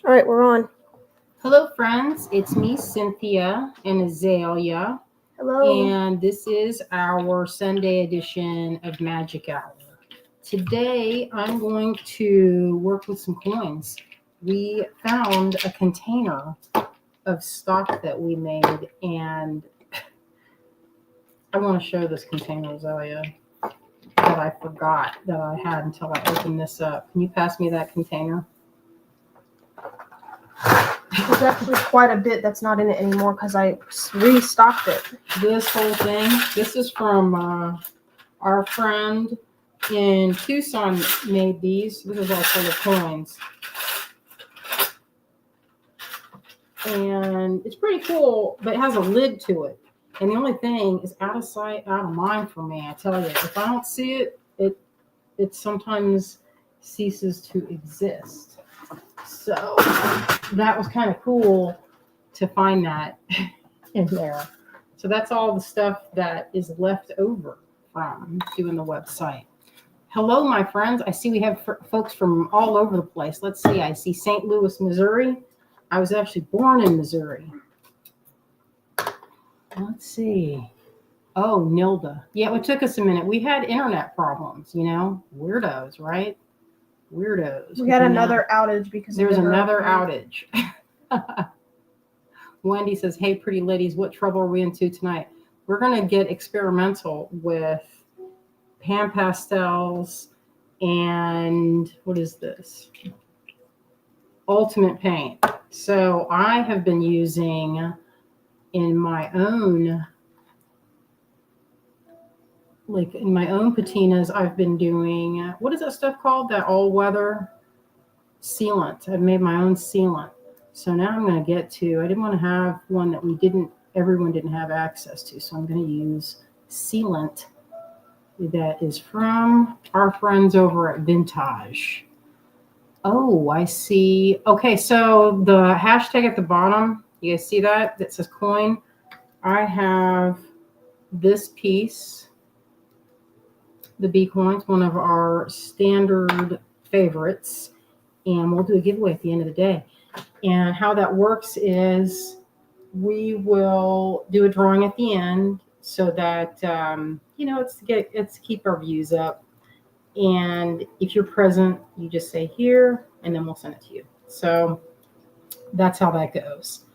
All right, we're on. Hello, friends. It's me, Cynthia, and Azalea. Hello. And this is our Sunday edition of Magic Hour. Today, I'm going to work with some coins. We found a container of stock that we made, and I want to show this container, Azalea, that I forgot that I had until I opened this up. Can you pass me that container? There's actually quite a bit that's not in it anymore because I restocked it. This whole thing, this is from our friend in Tucson made these. This is all full of coins. And it's pretty cool, but it has a lid to it. And the only thing is out of sight, out of mind for me. I tell you, if I don't see it, it sometimes ceases to exist. So that was kind of cool to find that in there. So that's all the stuff that is left over from doing the website. Hello, my friends. I see we have folks from all over the place. Let's see. I see St. Louis, Missouri. I was actually born in Missouri. Let's see. Oh, Nilda. Yeah, it took us a minute. We had internet problems, weirdos, right? Weirdos. We had another outage because there was another outage. Wendy says, hey, pretty ladies, what trouble are we into tonight? We're going to get experimental with pan pastels and what is this? Ultimate paint. So I have been using in my own patinas, I've been doing, what is that stuff called? That all-weather sealant. I've made my own sealant. So now I'm going to get to, I didn't want to have one that everyone didn't have access to. So I'm going to use sealant that is from our friends over at Vintage. Oh, I see. Okay, so the hashtag at the bottom, you guys see that? That says coin. I have this piece, the B coins, one of our standard favorites, and we'll do a giveaway at the end of the day. And how that works is we will do a drawing at the end so that it's to keep our views up. And if you're present, you just say here, and then we'll send it to you. So that's how that goes.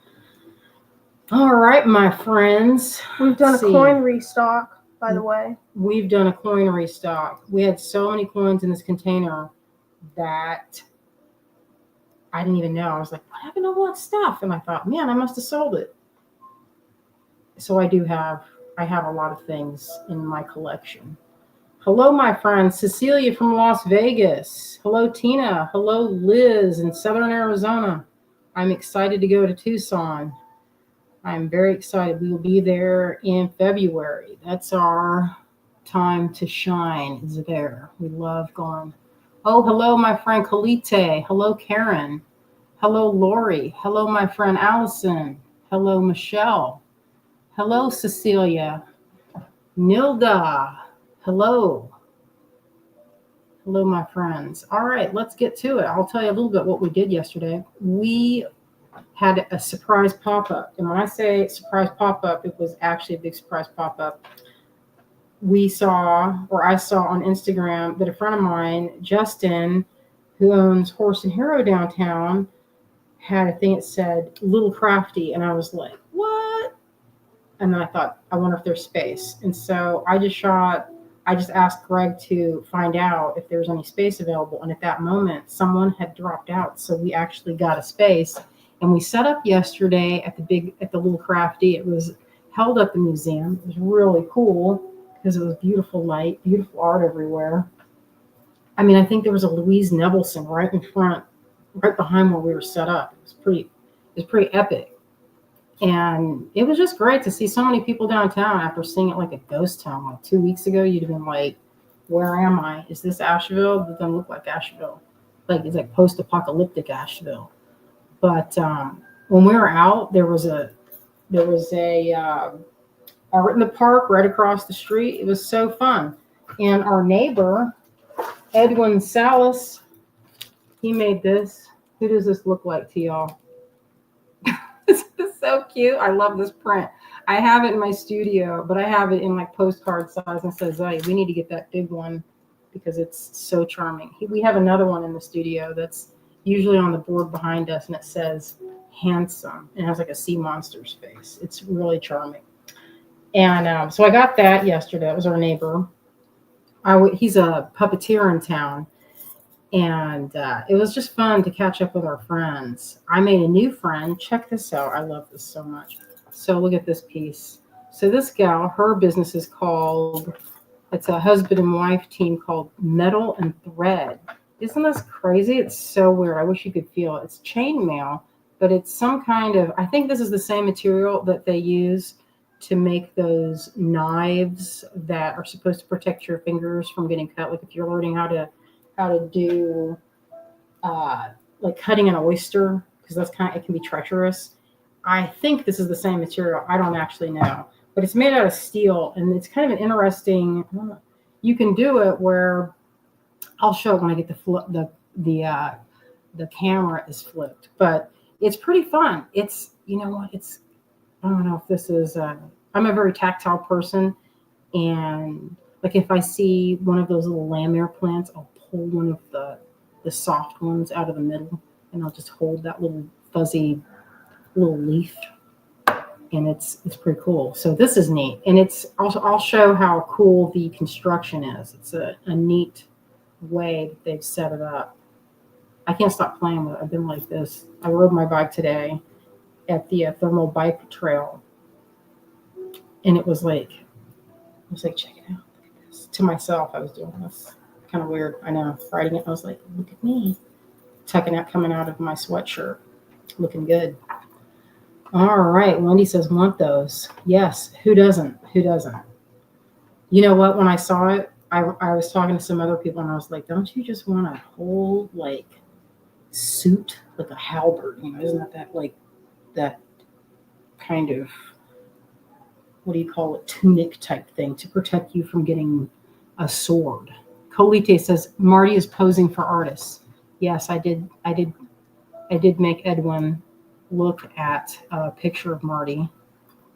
All right, my friends. We've done a coin restock, by the way. We've done a coin restock. We had so many coins in this container that I didn't even know. I was like, what happened to all that stuff? And I thought, man, I must have sold it. So I have a lot of things in my collection. Hello, my friend, Cecilia from Las Vegas. Hello, Tina. Hello, Liz in Southern Arizona. I'm excited to go to Tucson. I'm very excited. We will be there in February. That's our time to shine is there. We love going. Oh, hello, my friend Kalite. Hello, Karen. Hello, Lori. Hello, my friend Allison. Hello, Michelle. Hello, Cecilia. Nilda. Hello. Hello, my friends. All right, let's get to it. I'll tell you a little bit what we did yesterday. We had a surprise pop-up. And when I say surprise pop-up, it was actually a big surprise pop-up. I saw on Instagram that a friend of mine, Justin, who owns Horse and Hero downtown, had a thing that said Little Crafty. And I was like, what? And then I thought, I wonder if there's space. And so I just asked Greg to find out if there was any space available. And at that moment, someone had dropped out. So we actually got a space. And we set up yesterday at the Little Crafty. It was held at the museum. It was really cool because it was beautiful light, beautiful art everywhere. I mean, I think there was a Louise Nevelson right in front, right behind where we were set up. It was pretty epic. And it was just great to see so many people downtown after seeing it like a ghost town. Like 2 weeks ago, you'd have been like, where am I? Is this Asheville? It doesn't look like Asheville. Like, it's like post-apocalyptic Asheville. But when we were out, there was a art in the park right across the street. It was so fun. And our neighbor, Edwin Salas, he made this. Who does this look like to y'all? This is so cute. I love this print. I have it in my studio, but I have it in like postcard size and says, "Hey, we need to get that big one because it's so charming." We have another one in the studio that's usually on the board behind us, and it says "handsome." It has like a sea monster's face. It's really charming. And so I got that yesterday. It was our neighbor. He's a puppeteer in town. And it was just fun to catch up with our friends. I made a new friend. Check this out. I love this so much. So look at this piece. So this gal, her business is called, it's a husband and wife team called Metal and Thread. Isn't this crazy? It's so weird. I wish you could feel it. It's chainmail, but it's some kind of, I think this is the same material that they use to make those knives that are supposed to protect your fingers from getting cut. Like if you're learning how to do like cutting an oyster, because that's it can be treacherous. I think this is the same material. I don't actually know, but it's made out of steel, and it's kind of an interesting. You can do it where I'll show it when I get the camera is flipped, but it's pretty fun. It's, you know what, it's, I don't know if this is. I'm a very tactile person, and like if I see one of those little lambert plants, I'll pull one of the soft ones out of the middle, and I'll just hold that little fuzzy little leaf, and it's pretty cool. So this is neat, and it's also, I'll show how cool the construction is. It's a neat way that they've set it up. I can't stop playing with it. I've been like this. I rode my bike today at the thermal bike trail, and it was like, check it out. Look at this. To myself, I was doing this. Kind of weird. I know. Riding it, I was like, look at me. Tucking out, coming out of my sweatshirt. Looking good. All right. Wendy says, want those. Yes. Who doesn't? Who doesn't? You know what? When I saw it, I was talking to some other people, and I was like, don't you just want a whole, like, suit? Like a halberd, you know? Isn't that like, that kind of, what do you call it, tunic type thing to protect you from getting a sword? Colite says, Marty is posing for artists. Yes, I did make Edwin look at a picture of Marty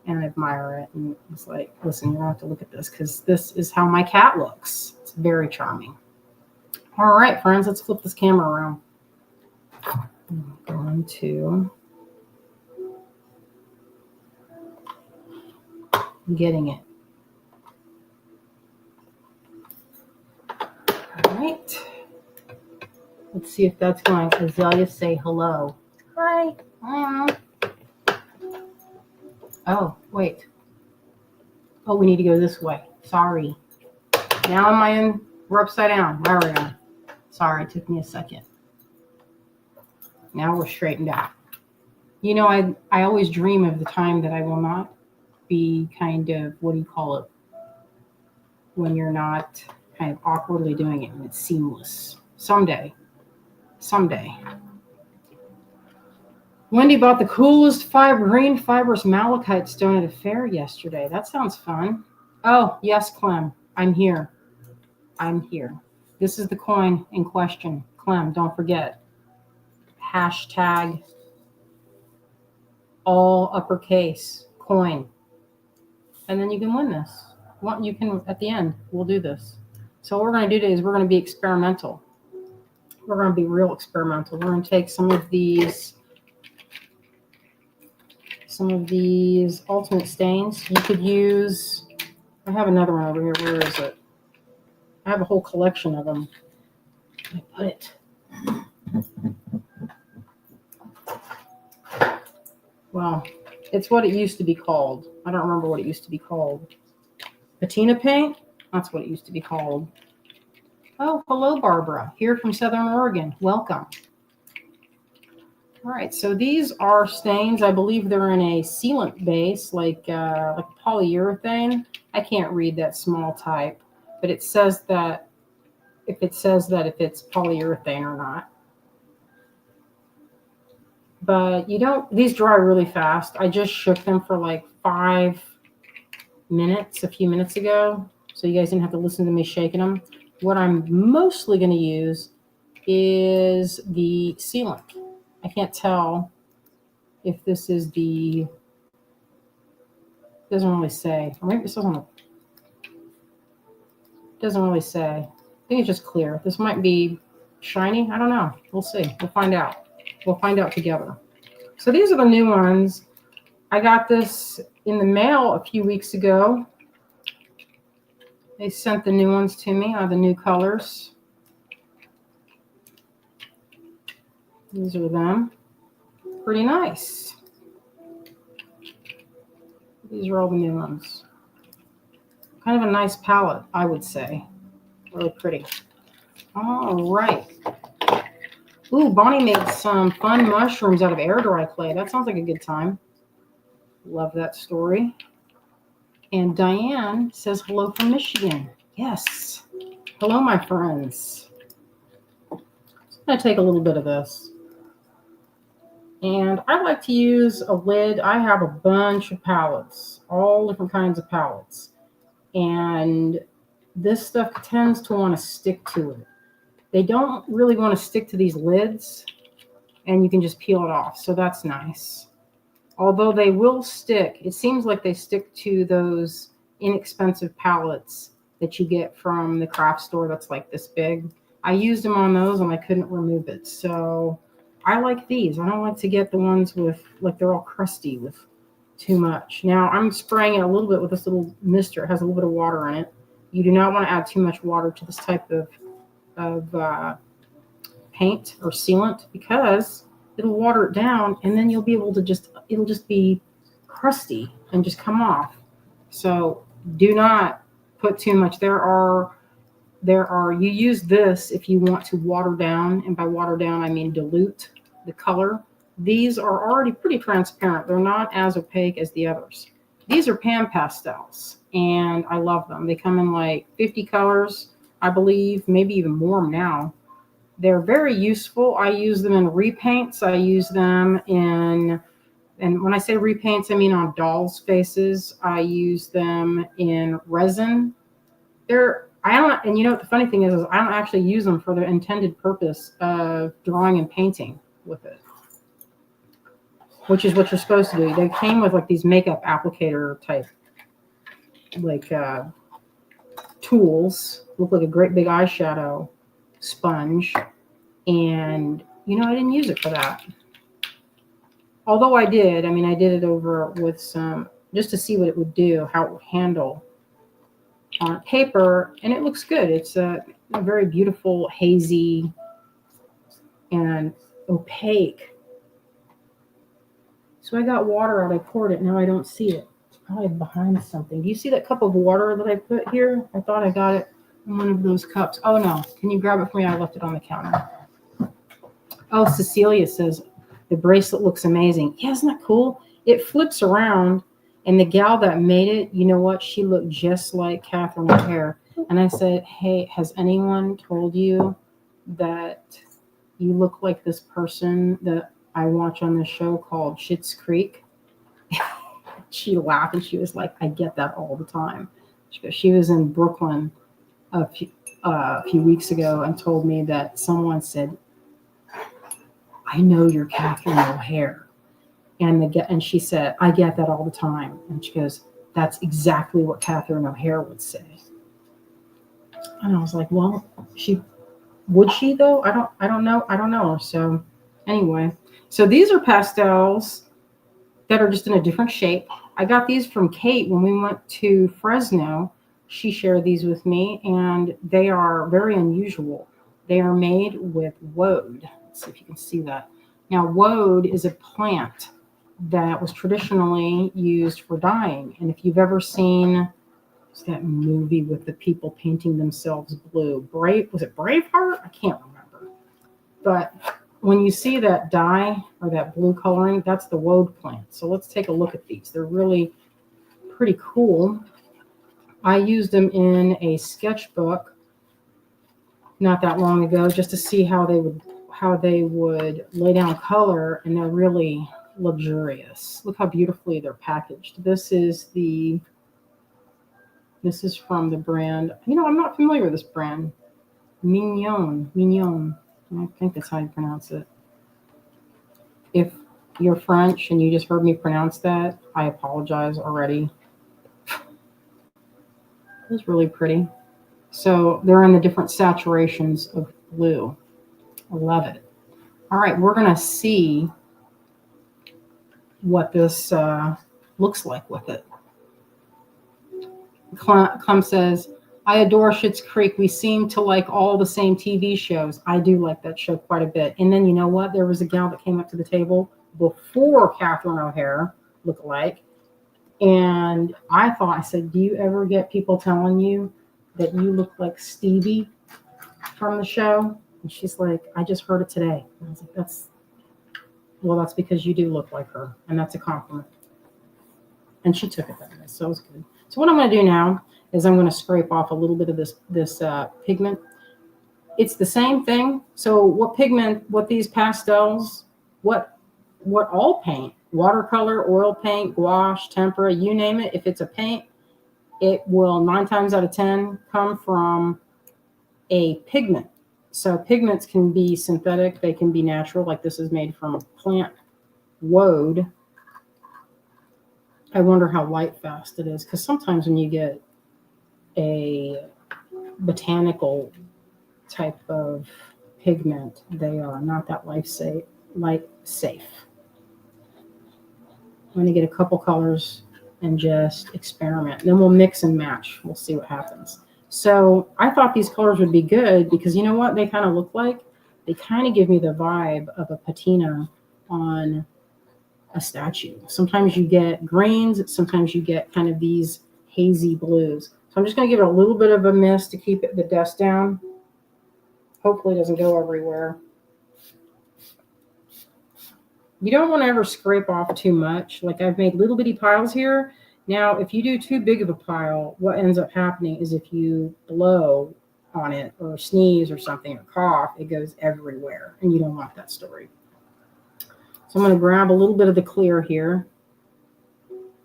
and admire it. And it's like, listen, you don't have to look at this because this is how my cat looks. It's very charming. All right, friends, let's flip this camera around. I'm going to getting it. All right. Let's see if that's going. Azalea, say hello. Hi. Oh, wait. Oh, we need to go this way. Sorry. Now we're upside down. There we go. Sorry, it took me a second. Now we're straightened out. You know, I always dream of the time that I will not be kind of, what do you call it, when you're not kind of awkwardly doing it and it's seamless. Someday. Wendy bought the coolest green fibrous malachite stone at a fair yesterday. That sounds fun. Oh, yes, Clem. I'm here. This is the coin in question. Clem, don't forget. Hashtag all uppercase coin. And then you can win this. You can, at the end, we'll do this. So what we're going to do today is we're going to be experimental. We're going to be real experimental. We're going to take some of these ultimate stains. You could use, I have another one over here. Where is it? I have a whole collection of them. I put it. Well, it's what it used to be called. I don't remember what it used to be called. Patina paint? That's what it used to be called. Oh, hello, Barbara. Here from Southern Oregon. Welcome. All right, so these are stains. I believe they're in a sealant base, like polyurethane. I can't read that small type, but it says that if it's polyurethane or not. But these dry really fast. I just shook them for like 5 minutes a few minutes ago, so you guys didn't have to listen to me shaking them. What I'm mostly going to use is the sealant. I can't tell if this is the, doesn't really say. Or maybe this doesn't really say. I think it's just clear. This might be shiny. I don't know. We'll see. We'll find out. We'll find out together. So these are the new ones. I got this in the mail a few weeks ago. They sent the new ones to me, the new colors. These are them. Pretty nice. These are all the new ones. Kind of a nice palette, I would say. Really pretty. All right. Ooh, Bonnie made some fun mushrooms out of air dry clay. That sounds like a good time. Love that story. And Diane says hello from Michigan. Yes. Hello, my friends. I'm going to take a little bit of this. And I like to use a lid. I have a bunch of palettes, all different kinds of palettes. And this stuff tends to want to stick to it. They don't really want to stick to these lids, and you can just peel it off. So that's nice. Although they will stick, it seems like they stick to those inexpensive palettes that you get from the craft store that's like this big. I used them on those and I couldn't remove it. So I like these. I don't like to get the ones with, like, they're all crusty with too much. Now I'm spraying it a little bit with this little mister. It has a little bit of water in it. You do not want to add too much water to this type of paint or sealant, because it'll water it down and then you'll be able to it'll just be crusty and just come off. So do not put too much. You use this if you want to water down, and by water down I mean dilute the color. These are already pretty transparent. They're not as opaque as the others. These are pan pastels and I love them. They come in like 50 colors, I believe, maybe even more now. They're very useful. I use them in repaints. I use them in, and when I say repaints, I mean on dolls' faces. I use them in resin. And you know what the funny thing is I don't actually use them for the intended purpose of drawing and painting with it, which is what you're supposed to do. They came with like these makeup applicator type, like tools. Look like a great big eyeshadow sponge, and I didn't use it for that. Although I did it over with some, just to see what it would do, how it would handle on paper, and it looks good. It's a very beautiful, hazy and opaque. So I got water out, I poured it, now I don't see it. It's probably behind something. Do you see that cup of water that I put here? I thought I got it in one of those cups. Oh no, can you grab it for me? I left it on the counter. Oh, Cecilia says, the bracelet looks amazing. Yeah, isn't that cool? It flips around, and the gal that made it, you know what? She looked just like Catherine O'Hare. And I said, hey, has anyone told you that you look like this person that I watch on this show called Schitt's Creek? She laughed and she was like, I get that all the time. She was in Brooklyn a few weeks ago and told me that someone said, I know you're Catherine O'Hare. And she said, I get that all the time. And she goes, that's exactly what Catherine O'Hare would say. And I was like, well, would she though? I don't know. So anyway, so these are pastels that are just in a different shape. I got these from Kate when we went to Fresno. She shared these with me, and they are very unusual. They are made with woad. Let's see if you can see that. Now, woad is a plant that was traditionally used for dyeing. And if you've ever seen that movie with the people painting themselves blue, was it Braveheart? I can't remember. But when you see that dye or that blue coloring, that's the woad plant. So let's take a look at these. They're really pretty cool. I used them in a sketchbook not that long ago just to see how they would lay down color, and they're really luxurious. Look how beautifully they're packaged. This is from the brand. I'm not familiar with this brand. Mignon. I think that's how you pronounce it. If you're French and you just heard me pronounce that, I apologize already. It was really pretty. So they're in the different saturations of blue. I love it. All right, we're going to see what this looks like with it. Clem says, I adore Schitt's Creek. We seem to like all the same TV shows. I do like that show quite a bit. And then you know what? There was a gal that came up to the table before Catherine O'Hara, look-alike. And I said, do you ever get people telling you that you look like Stevie from the show? And she's like, I just heard it today. And I was like, that's because you do look like her. And that's a compliment. And she took it that way, so it was good. So what I'm going to do now is I'm going to scrape off a little bit of this pigment. It's the same thing. So what these pastels, what all paint, watercolor, oil paint, gouache, tempera, you name it, if it's a paint, it will 9 times out of 10 come from a pigment. So pigments can be synthetic, they can be natural, like this is made from plant woad. I wonder how light fast it is, because sometimes when you get a botanical type of pigment, they are not that light safe. I'm going to get a couple colors and just experiment. Then we'll mix and match. We'll see what happens. So I thought these colors would be good because you know what they kind of look like? They kind of give me the vibe of a patina on a statue. Sometimes you get greens, sometimes you get kind of these hazy blues. So I'm just going to give it a little bit of a mist to keep the dust down. Hopefully it doesn't go everywhere. You don't want to ever scrape off too much. Like I've made little bitty piles here. Now, if you do too big of a pile, what ends up happening is if you blow on it or sneeze or something or cough, it goes everywhere. And you don't want that story. So I'm going to grab a little bit of the clear here.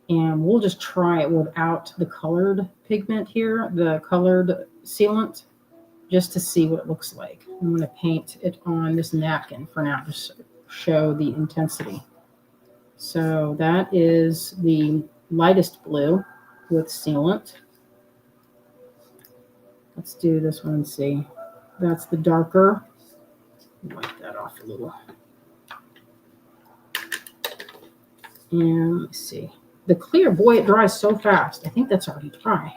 And we'll just try it without the colored pigment here, the colored sealant, just to see what it looks like. I'm going to paint it on this napkin for now, just to show the intensity. So that is the lightest blue with sealant. Let's do this one and see. That's the darker. Wipe that off a little. And let's see. The clear, boy, it dries so fast. I think that's already dry.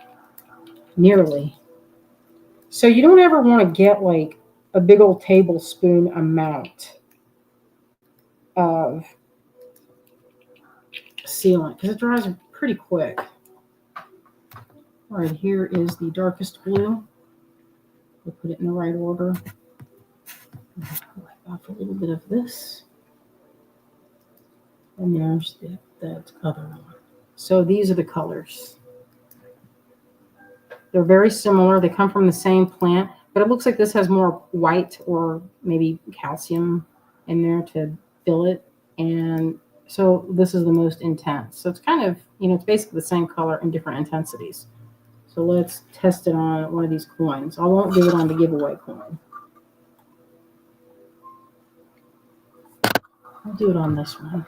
Nearly. So you don't ever want to get like a big old tablespoon amount of sealant because it dries pretty quick. All right, here is the darkest blue. We'll put it in the right order. Wipe off a little bit of this. And there's that other one. So these are the colors. They're very similar. They come from the same plant, but it looks like this has more white or maybe calcium in there to fill it. And so this is the most intense. So it's kind of, it's basically the same color in different intensities. So let's test it on one of these coins. I won't do it on the giveaway coin. I'll do it on this one.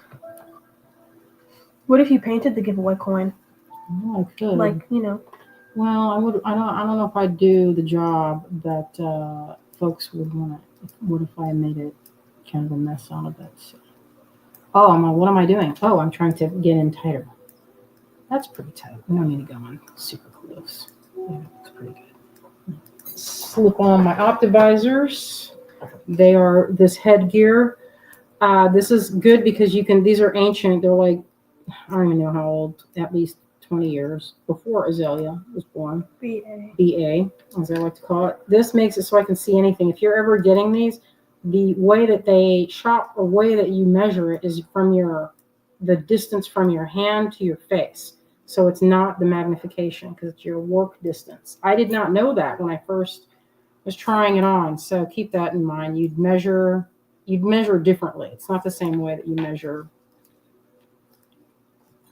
What if you painted the giveaway coin? Oh, I could. Like, Well, I would. I don't know if I'd do the job that folks would want. What if I made it kind of a mess out of it? So. Oh, what am I doing? Oh, I'm trying to get in tighter. That's pretty tight. We don't need to go in super close. Yeah, that's pretty good. Slip on my Optivisors. They are this headgear. This is good because you can. These are ancient. They're like, I don't even know how old. At least 20 years before Azalea was born. BA, as I like to call it. This makes it so I can see anything. If you're ever getting these, the way that they shop or way that you measure it is from the distance from your hand to your face. So it's not the magnification because it's your work distance. I did not know that when I first was trying it on. So keep that in mind. You'd measure differently. It's not the same way that you measure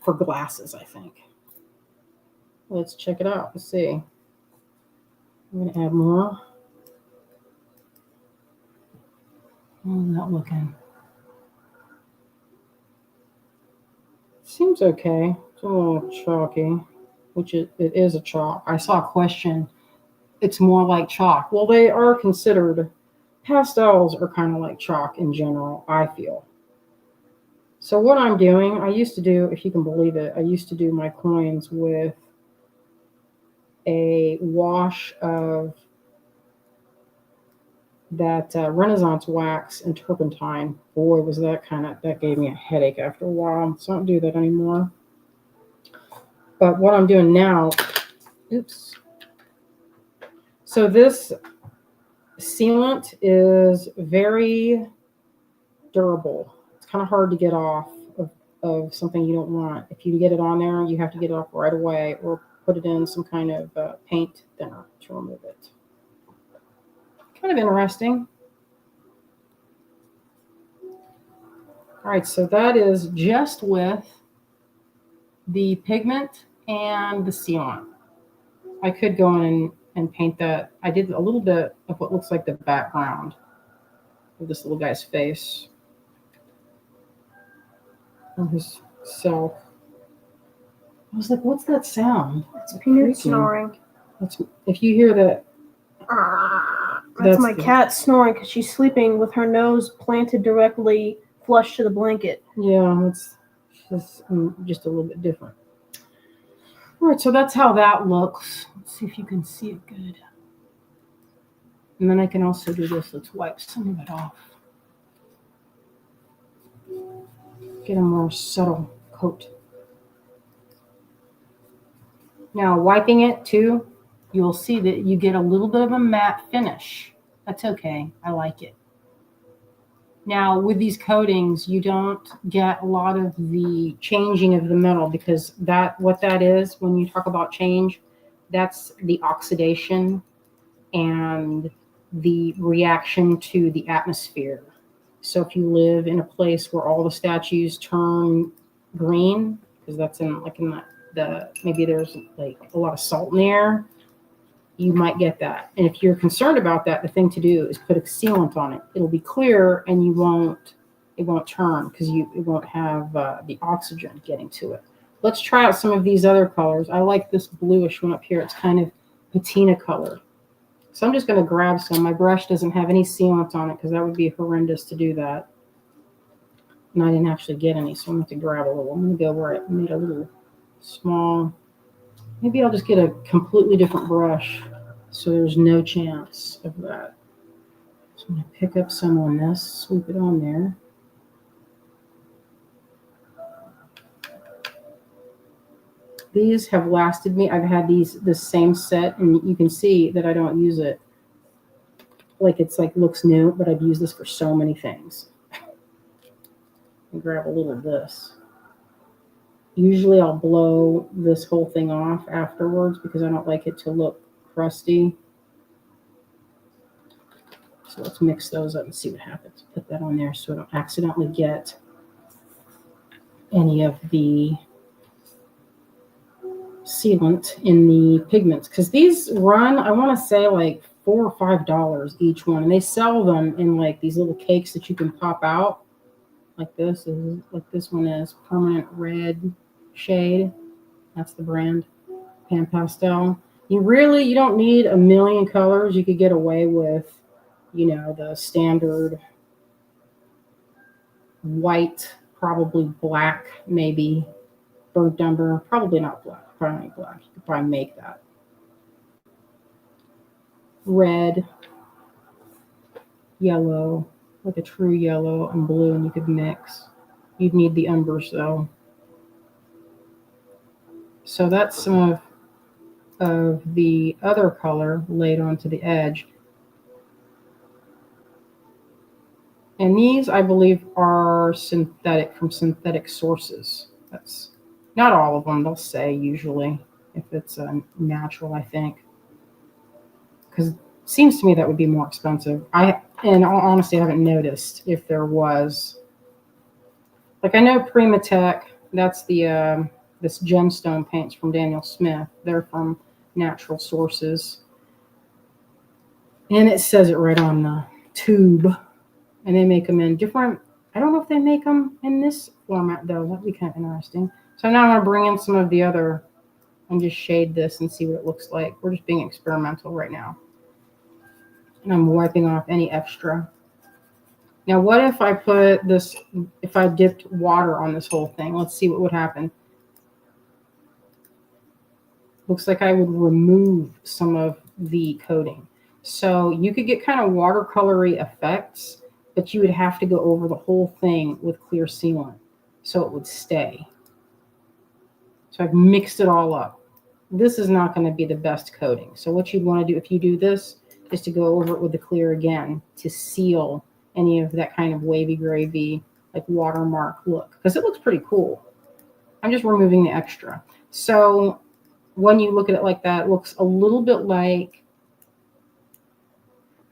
for glasses, I think. Let's check it out. Let's see. I'm going to add more. How's that looking? Seems okay. It's a little chalky, which it is a chalk. I saw a question. It's more like chalk. Well, they are considered, pastels are kind of like chalk in general, I feel. So what I'm doing, I used to do, if you can believe it, I used to do my coins with a wash of that Renaissance wax and turpentine. Boy, was that gave me a headache after a while. So I don't do that anymore. But what I'm doing now, oops. So this sealant is very durable. It's kind of hard to get off of something you don't want. If you get it on there, you have to get it off right away or put it in some kind of paint thinner to remove it. Kind of interesting. All right, so that is just with the pigment and the sealant. I could go in and paint that. I did a little bit of what looks like the background of this little guy's face on his self. I was like, what's that sound? It's Peanut snoring. If you hear that. That's my cat snoring because she's sleeping with her nose planted directly flush to the blanket. Yeah, it's just a little bit different. All right, so that's how that looks. Let's see if you can see it good. And then I can also do this. Let's wipe some of it off. Get a more subtle coat. Now, wiping it too, you'll see that you get a little bit of a matte finish. That's okay. I like it. Now, with these coatings, you don't get a lot of the changing of the metal because what that is, when you talk about change, that's the oxidation and the reaction to the atmosphere. So if you live in a place where all the statues turn green, because that's in maybe there's like a lot of salt in the air, you might get that. And if you're concerned about that, the thing to do is put a sealant on it. It'll be clear and it won't turn because it won't have the oxygen getting to it. Let's try out some of these other colors. I like this bluish one up here. It's kind of patina color. So I'm just going to grab some. My brush doesn't have any sealant on it because that would be horrendous to do that. And I didn't actually get any, so I'm going to grab a little. I'm going to go where it made a little small. Maybe I'll just get a completely different brush so there's no chance of that. So I'm going to pick up some on this, swoop it on there. These have lasted me. I've had this same set, and you can see that I don't use it like it's like looks new, but I've used this for so many things. And grab a little of this. Usually I'll blow this whole thing off afterwards because I don't like it to look crusty. So let's mix those up and see what happens. Put that on there so I don't accidentally get any of the sealant in the pigments. Because these run, I want to say like $4 or $5 each one. And they sell them in like these little cakes that you can pop out. Like this one is Permanent Red Shade. That's the brand. Pan Pastel. You don't need a million colors. You could get away with, the standard white, probably black, maybe burnt umber. Probably not black. Probably not black. You could probably make that. Red, yellow, like a true yellow, and blue, and you could mix. You'd need the umbers though. So that's some of the other color laid onto the edge. And these, I believe, are synthetic, from synthetic sources. That's not all of them, they'll say usually, if it's natural, I think. Because it seems to me that would be more expensive. And honestly, I haven't noticed if there was. Like I know Primatech, that's the this gemstone paints from Daniel Smith. They're from natural sources. And it says it right on the tube. And they make them in different, I don't know if they make them in this format though. That'd be kind of interesting. So now I'm going to bring in some of the other and just shade this and see what it looks like. We're just being experimental right now. And I'm wiping off any extra. Now, what if I put this, if I dipped water on this whole thing? Let's see what would happen. Looks like I would remove some of the coating. So you could get kind of watercolory effects, but you would have to go over the whole thing with clear sealant so it would stay. So I've mixed it all up. This is not going to be the best coating. So what you'd want to do if you do this is to go over it with the clear again to seal any of that kind of wavy gravy, like watermark look, because it looks pretty cool. I'm just removing the extra. So when you look at it like that, it looks a little bit like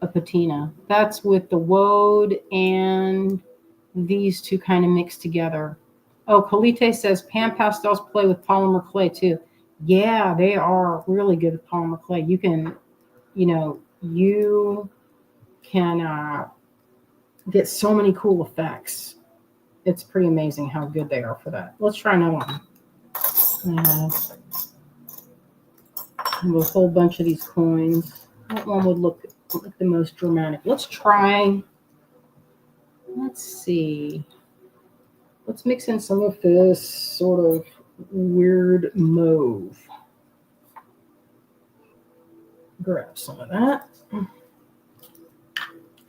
a patina. That's with the woad and these two kind of mixed together. Oh, Kalite says pan pastels play with polymer clay too. Yeah, they are really good with polymer clay. You can, you can get so many cool effects. It's pretty amazing how good they are for that. Let's try another one. A whole bunch of these coins. That one would look like the most dramatic. Let's try. Let's see. Let's mix in some of this sort of weird mauve. Grab some of that.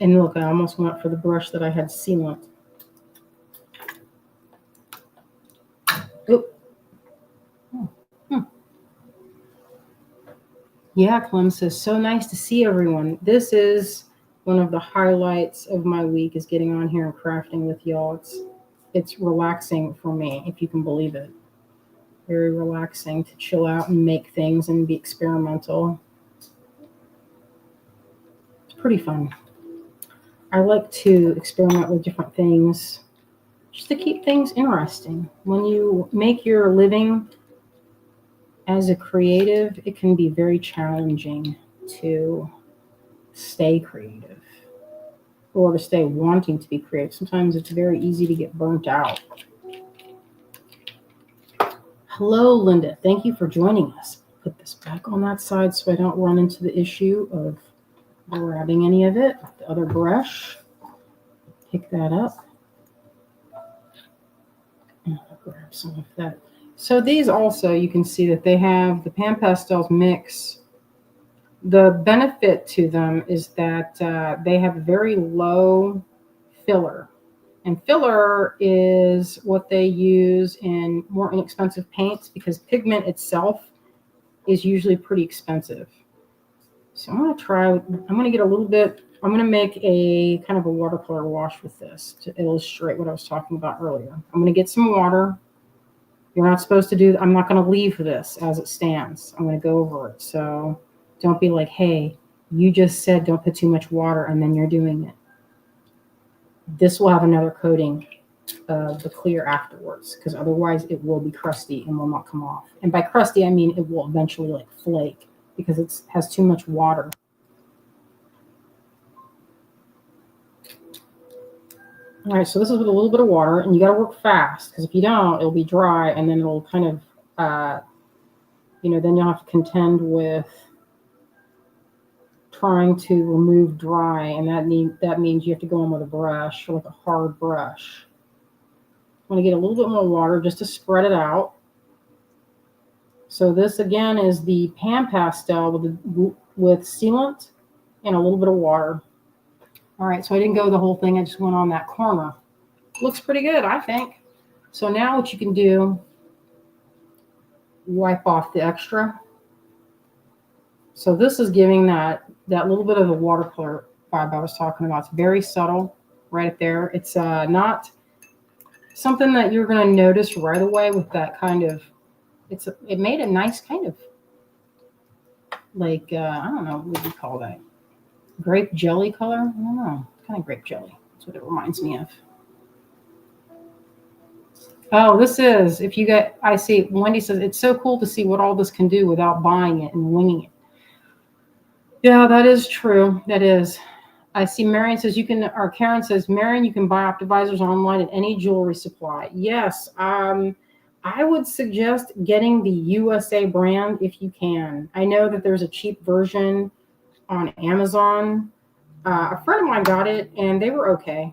And look, I almost went for the brush that I had sealant. Oop. Yeah, Clem says, so nice to see everyone. This is one of the highlights of my week is getting on here and crafting with y'all. It's relaxing for me, if you can believe it. Very relaxing to chill out and make things and be experimental. It's pretty fun. I like to experiment with different things just to keep things interesting. When you make your living as a creative, it can be very challenging to stay creative or to stay wanting to be creative. Sometimes it's very easy to get burnt out. Hello, Linda. Thank you for joining us. Put this back on that side so I don't run into the issue of grabbing any of it with the other brush. Pick that up. And I'll grab some of that. So these also, you can see that they have the pan pastels mix. The benefit to them is that they have very low filler. And filler is what they use in more inexpensive paints because pigment itself is usually pretty expensive. So I'm going to get a little bit, I'm going to make a kind of a watercolor wash with this to illustrate what I was talking about earlier. I'm going to get some water. You're not supposed to do, I'm not going to leave this as it stands. I'm going to go over it. So don't be like, hey, you just said don't put too much water and then you're doing it. This will have another coating of the clear afterwards because otherwise it will be crusty and will not come off. And by crusty, I mean it will eventually like flake because it has too much water. All right, so this is with a little bit of water, and you got to work fast because if you don't, it'll be dry, and then it'll kind of, then you'll have to contend with trying to remove dry, and that means you have to go in with a brush, or like a hard brush. I'm going to get a little bit more water just to spread it out. So this, again, is the pan pastel with sealant and a little bit of water. All right, so I didn't go the whole thing. I just went on that corner. Looks pretty good, I think. So now what you can do, wipe off the extra. So this is giving that little bit of the watercolor vibe I was talking about. It's very subtle right there. It's not something that you're going to notice right away with that kind of, it made a nice kind of like, I don't know, what do you call that? Grape jelly color? I don't know. Kind of grape jelly. That's what it reminds me of. Oh, this is, if you get, I see, Wendy says, it's so cool to see what all this can do without buying it and winging it. Yeah, that is true. That is. I see Marion says Karen says, Marion, you can buy Optivisors online at any jewelry supply. Yes. I I would suggest getting the USA brand if you can. I know that there's a cheap version on Amazon. A friend of mine got it, and they were okay.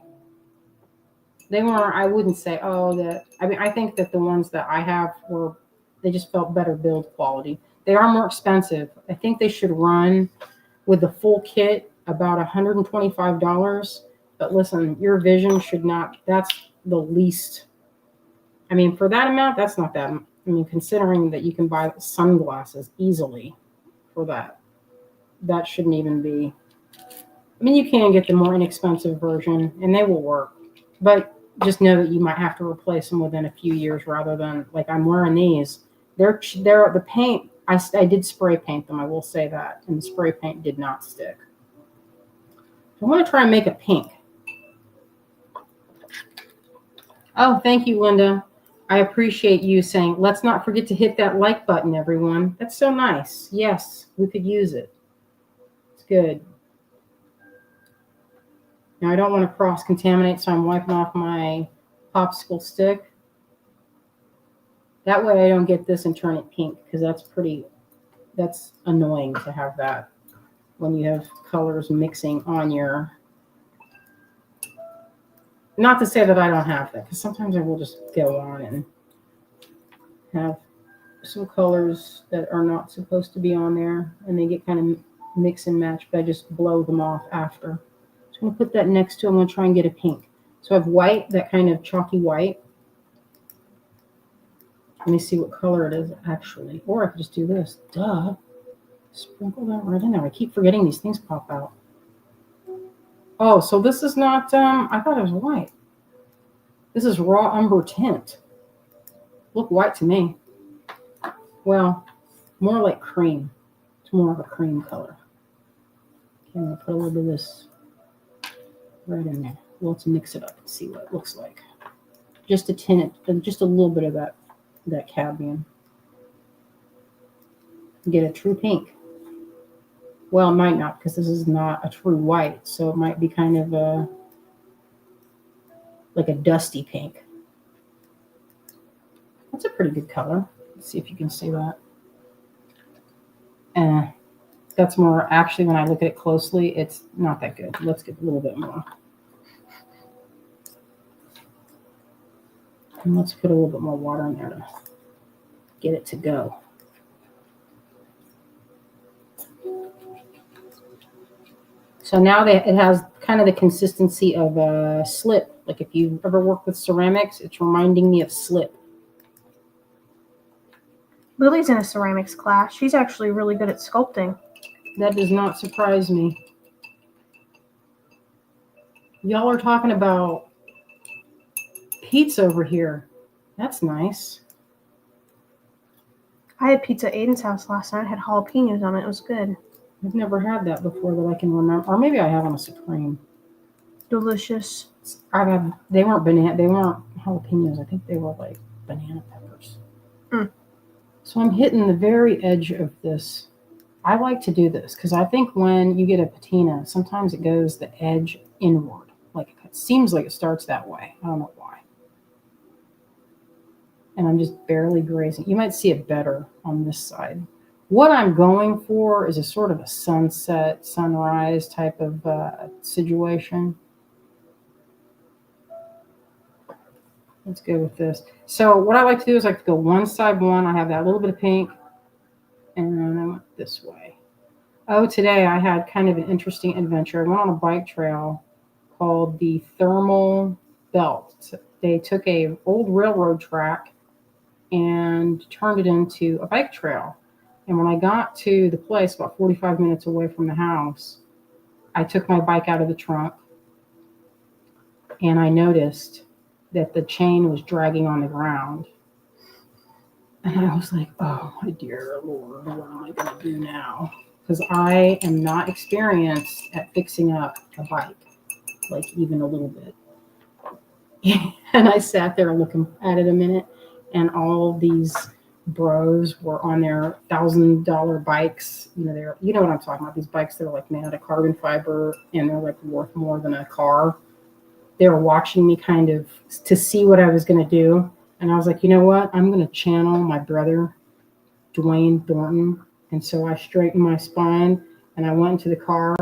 They weren't, I wouldn't say, oh, that, I mean, I think that the ones that I have were, they just felt better build quality. They are more expensive. I think they should run with the full kit about $125. But listen, your vision should not, that's the least. I mean, for that amount, that's not that. I mean, considering that you can buy sunglasses easily for that, that shouldn't even be. I mean, you can get the more inexpensive version, and they will work. But just know that you might have to replace them within a few years rather than, like, I'm wearing these. They're the paint. I did spray paint them. I will say that, and the spray paint did not stick. I want to try and make a pink. Oh, thank you, Linda. I appreciate you saying, let's not forget to hit that like button, everyone. That's so nice. Yes, we could use it. It's good. Now, I don't want to cross-contaminate, so I'm wiping off my popsicle stick. That way I don't get this and turn it pink, because that's annoying to have that when you have colors mixing on your... Not to say that I don't have that, because sometimes I will just go on and have some colors that are not supposed to be on there, and they get kind of mix and match, but I just blow them off after. So I'm going to put that next to, I'm going to try and get a pink. So I have white, that kind of chalky white. Let me see what color it is actually. Or I could just do this. Duh. Sprinkle that right in there. I keep forgetting these things pop out. Oh, so this is not, I thought it was white. This is raw umber tint. Look white to me. Well, more like cream. It's more of a cream color. Okay, I'm going to put a little bit of this right in there. Let's mix it up and see what it looks like. Just a tint, just a little bit of that cadmium. Get a true pink. Well, it might not, because this is not a true white, so it might be kind of like a dusty pink. That's a pretty good color. Let's see if you can see that. That's more, actually, when I look at it closely, it's not that good. Let's get a little bit more. And let's put a little bit more water in there to get it to go. So now that it has kind of the consistency of a slip. Like if you ever worked with ceramics, it's reminding me of slip. Lily's in a ceramics class. She's actually really good at sculpting. That does not surprise me. Y'all are talking about pizza over here. That's nice. I had pizza at Aiden's house last night. It had jalapenos on it. It was good. I've never had that before that I can remember. Or maybe I have on a Supreme. Delicious. They weren't jalapenos. I think they were like banana peppers. Mm. So I'm hitting the very edge of this. I like to do this because I think when you get a patina, sometimes it goes the edge inward. Like it seems like it starts that way. I don't know why. And I'm just barely grazing. You might see it better on this side. What I'm going for is a sort of a sunset, sunrise type of situation. Let's go with this. So what I like to do is I like to go one side one. I have that little bit of pink. And then I went this way. Oh, today I had kind of an interesting adventure. I went on a bike trail called the Thermal Belt. They took a old railroad track and turned it into a bike trail. And when I got to the place, about 45 minutes away from the house, I took my bike out of the trunk and I noticed that the chain was dragging on the ground. And I was like, oh, my dear Lord, what am I going to do now? Because I am not experienced at fixing up a bike, like even a little bit. And I sat there looking at it a minute, and all these bros were on their $1,000 bikes. You know what I'm talking about. These bikes that are like made out of carbon fiber, and they're like worth more than a car. They were watching me kind of to see what I was going to do. And I was like, you know what? I'm going to channel my brother, Dwayne Thornton. And so I straightened my spine and I went into the car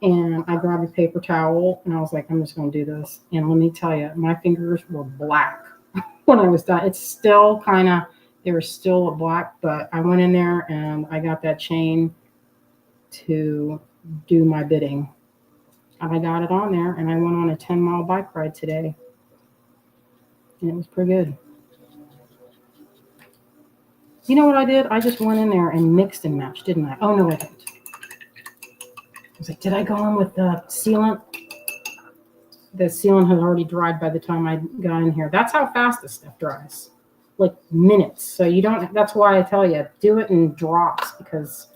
and I grabbed a paper towel and I was like, I'm just going to do this. And let me tell you, my fingers were black when I was done. It's still kind of, they were still black, but I went in there and I got that chain to do my bidding. And I got it on there and I went on a 10-mile bike ride today. And it was pretty good. You know what I did? I just went in there and mixed and matched, didn't I? Oh, no, I didn't. I was like, did I go in with the sealant? The sealant had already dried by the time I got in here. That's how fast this stuff dries. Like minutes. So you don't, that's why I tell you, do it in drops, because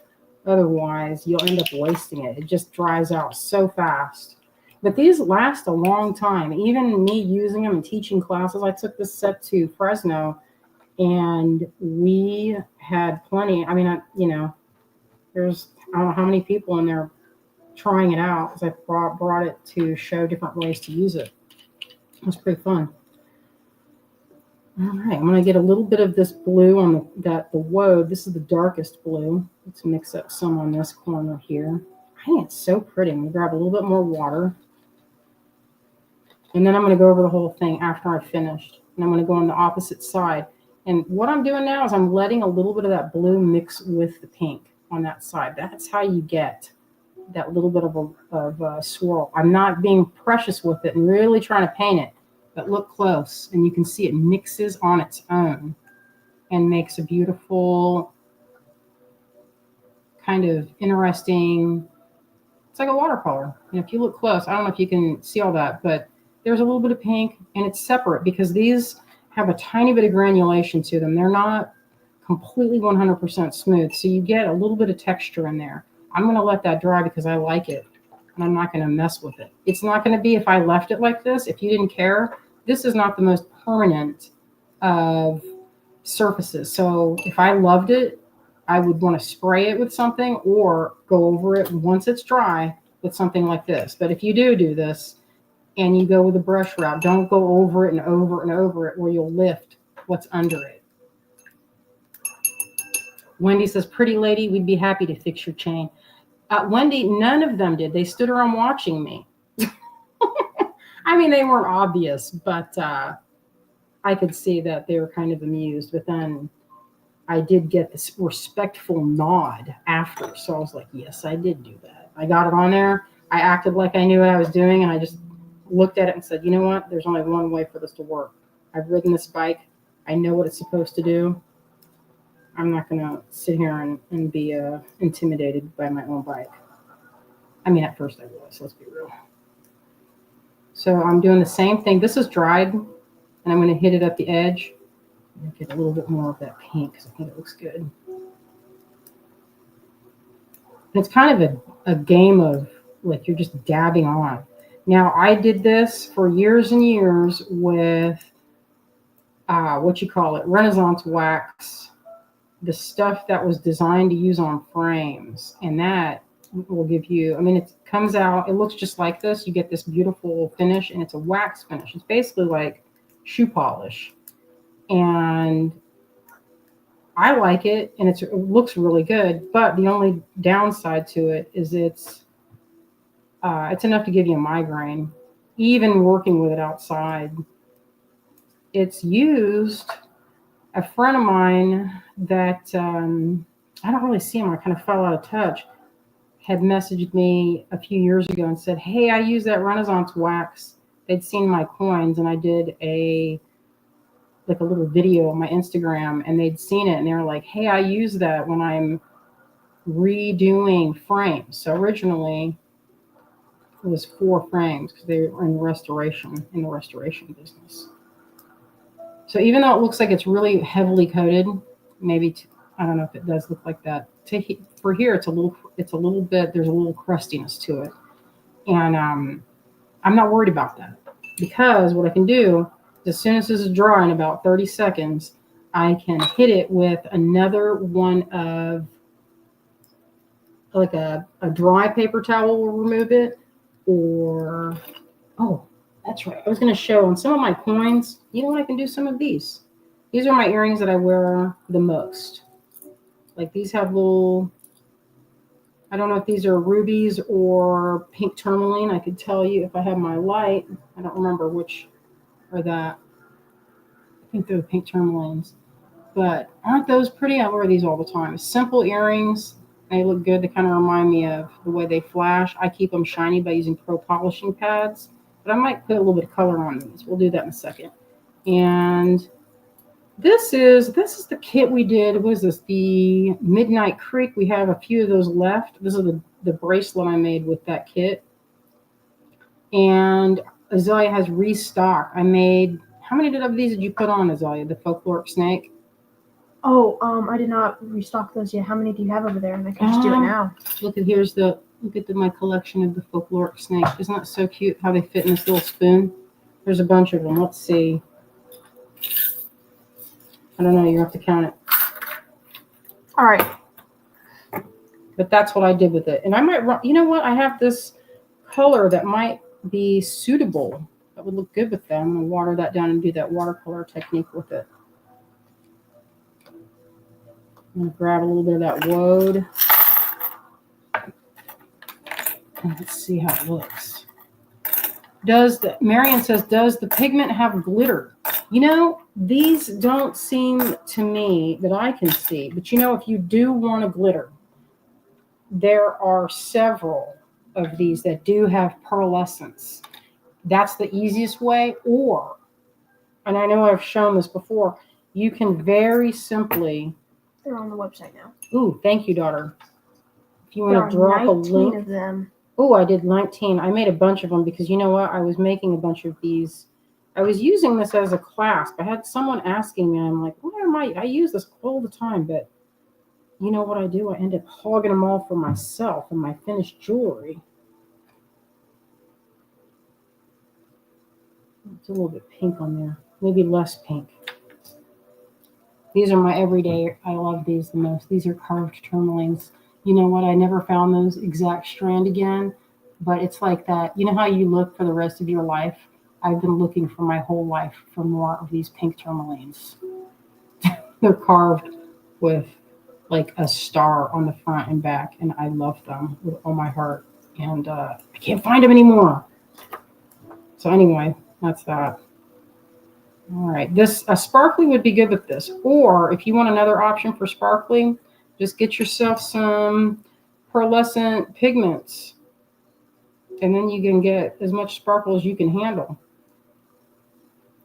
otherwise you'll end up wasting it. It just dries out so fast. But these last a long time. Even me using them and teaching classes, I took this set to Fresno and we had plenty. I mean, there's, I don't know how many people in there trying it out, because I brought it to show different ways to use it. It was pretty fun. All right, I'm going to get a little bit of this blue on the woad. This is the darkest blue. Let's mix up some on this corner here. I think it's so pretty. I'm going to grab a little bit more water. And then I'm going to go over the whole thing after I've finished. And I'm going to go on the opposite side. And what I'm doing now is I'm letting a little bit of that blue mix with the pink on that side. That's how you get that little bit of a swirl. I'm not being precious with it and really trying to paint it, but look close and you can see it mixes on its own and makes a beautiful kind of interesting, it's like a watercolor. And if you look close, I don't know if you can see all that, but there's a little bit of pink and it's separate because these have a tiny bit of granulation to them. They're not completely 100% smooth. So you get a little bit of texture in there. I'm going to let that dry because I like it and I'm not going to mess with it. It's not going to be, if I left it like this, if you didn't care, this is not the most permanent of surfaces. So if I loved it, I would want to spray it with something or go over it once it's dry with something like this. But if you do this and you go with a brush route, don't go over it and over and over it where you'll lift what's under it. Wendy says, pretty lady, we'd be happy to fix your chain. Wendy, none of them did. They stood around watching me. I mean, they weren't obvious, but I could see that they were kind of amused. But then I did get this respectful nod after. So I was like, yes, I did do that. I got it on there. I acted like I knew what I was doing. And I just looked at it and said, you know what? There's only one way for this to work. I've ridden this bike. I know what it's supposed to do. I'm not going to sit here and be intimidated by my own bike. I mean, at first I was, let's be real. So I'm doing the same thing. This is dried, and I'm going to hit it at the edge. And get a little bit more of that pink because I think it looks good. And it's kind of a game of, like, you're just dabbing on. Now, I did this for years and years with, Renaissance wax. The stuff that was designed to use on frames, and that will give you, I mean, it comes out, it looks just like this. You get this beautiful finish, and it's a wax finish. It's basically like shoe polish, and I like it, and it looks really good. But the only downside to it is it's enough to give you a migraine, even working with it outside. It's used. A friend of mine that I don't really see him, I kind of fell out of touch, had messaged me a few years ago and said, hey, I use that Renaissance wax. They'd seen my coins, and I did a little video on my Instagram, and they'd seen it, and they were like, hey, I use that when I'm redoing frames. So originally it was 4 frames because they were in the restoration business. So even though it looks like it's really heavily coated, maybe I don't know if it does look like that. For here, it's a little bit. There's a little crustiness to it, and I'm not worried about that because what I can do, as soon as this is dry in about 30 seconds, I can hit it with another one of like a dry paper towel will remove it, or that's right. I was going to show on some of my coins. You know what? I can do some of these. These are my earrings that I wear the most. Like these have little, I don't know if these are rubies or pink tourmaline. I could tell you if I have my light. I don't remember which are that. I think they're the pink tourmalines. But aren't those pretty? I wear these all the time. Simple earrings. They look good. They kind of remind me of the way they flash. I keep them shiny by using pro polishing pads. But I might put a little bit of color on these. We'll do that in a second. And this is the kit we did. What is this? The Midnight Creek. We have a few of those left. This is the bracelet I made with that kit. And Azalea has restocked. I made, how many of these did you put on, Azalea? The folkloric snake? Oh, I did not restock those yet. How many do you have over there? And I can just do it now. Look at my collection of the folkloric snake. Isn't that so cute how they fit in this little spoon? There's a bunch of them. Let's see. I don't know. You have to count it. All right. But that's what I did with it. And I might, you know what? I have this color that might be suitable. That would look good with them. I'm going to water that down and do that watercolor technique with it. I'm going to grab a little bit of that woad. And let's see how it looks. Marion says, does the pigment have glitter? You know, these don't seem to me that I can see. But you know, if you do want a glitter, there are several of these that do have pearlescence. That's the easiest way. Or, and I know I've shown this before, you can very simply... They're on the website now. Ooh, thank you, daughter. If you want to drop a link. Of them. Oh, I did 19. I made a bunch of them because you know what? I was making a bunch of these. I was using this as a clasp. I had someone asking me, and I'm like, why am I use this all the time, but you know what I do? I end up hogging them all for myself and my finished jewelry. It's a little bit pink on there. Maybe less pink. These are my everyday. I love these the most. These are carved tourmalines. You know what? I never found those exact strand again, but it's like that. You know how you look for the rest of your life? I've been looking for my whole life for more of these pink tourmalines. They're carved with like a star on the front and back, and I love them with all my heart. And I can't find them anymore. So anyway, that's that. All right, a sparkly would be good with this. Or if you want another option for sparkly, just get yourself some pearlescent pigments. And then you can get as much sparkle as you can handle.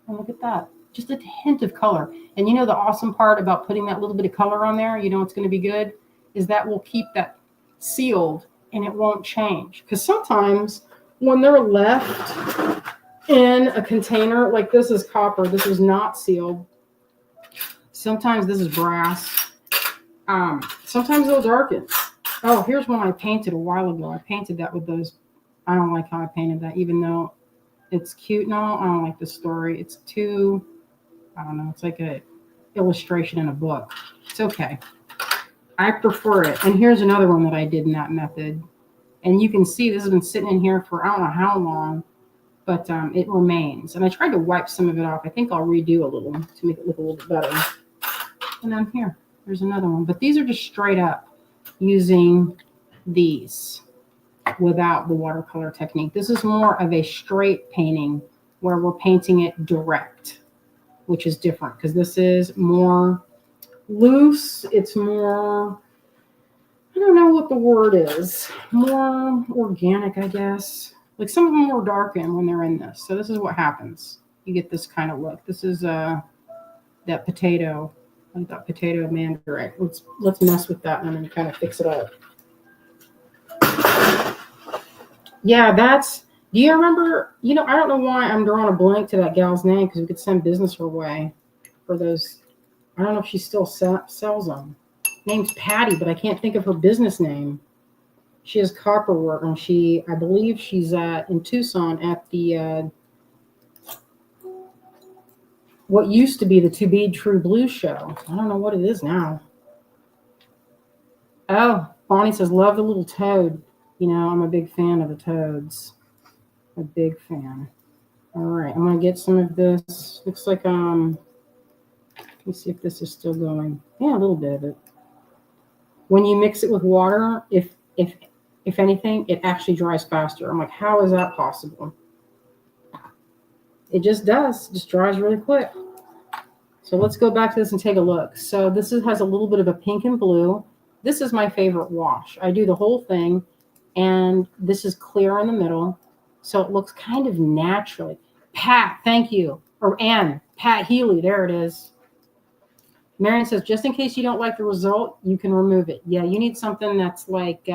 And look at that. Just a hint of color. And you know the awesome part about putting that little bit of color on there, you know what's going to be good, is that will keep that sealed and it won't change. Because sometimes when they're left in a container, like this is copper, this is not sealed. Sometimes this is brass. Sometimes they'll darken. Oh, here's one I painted a while ago. I painted that with those. I don't like how I painted that, even though it's cute and all. I don't like the story. It's too, I don't know. It's like a illustration in a book. It's okay. I prefer it. And here's another one that I did in that method. And you can see this has been sitting in here for I don't know how long, but it remains. And I tried to wipe some of it off. I think I'll redo a little to make it look a little bit better. And then here, there's another one. But these are just straight up using these without the watercolor technique. This is more of a straight painting where we're painting it direct, which is different because this is more loose. It's more, I don't know what the word is, more organic, I guess. Like some of them will darken when they're in this. So this is what happens. You get this kind of look. This is that potato, like that potato mandarin. Let's mess with that and then kind of fix it up. Yeah, do you remember, you know, I don't know why I'm drawing a blank to that gal's name because we could send business her way for those. I don't know if she still sells them. Name's Patty, but I can't think of her business name. She has copper work, and I believe she's in Tucson at the, what used to be the To Be True Blues show. I don't know what it is now. Oh, Bonnie says, love the little toad. You know, I'm a big fan of the toads. A big fan. All right, I'm going to get some of this. Looks like Let me see if this is still going. Yeah, a little bit of it. When you mix it with water, if anything, it actually dries faster. I'm like, how is that possible? It just does. It just dries really quick. So let's go back to this and take a look. So has a little bit of a pink and blue. This is my favorite wash. I do the whole thing, and this is clear in the middle. So it looks kind of naturally. Pat, thank you. Or Ann, Pat Healy, there it is. Marion says, just in case you don't like the result, you can remove it. Yeah, you need something that's like,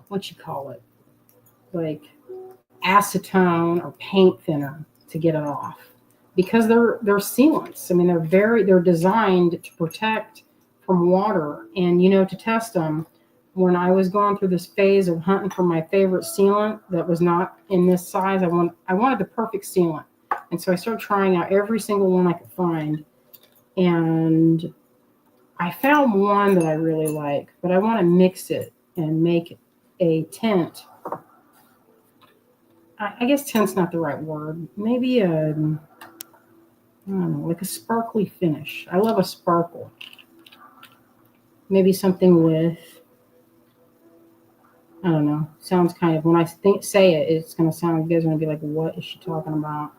what you call it? Like acetone or paint thinner to get it off. Because they're sealants. I mean, they're designed to protect from water. And, to test them, when I was going through this phase of hunting for my favorite sealant that was not in this size, I wanted the perfect sealant. And so I started trying out every single one I could find. And I found one that I really like, but I want to mix it and make a tint. I guess tint's not the right word. Maybe I don't know, like a sparkly finish. I love a sparkle. Maybe something with, I don't know, sounds kind of, when I say it, it's going to sound, you guys are going to be like, what is she talking about?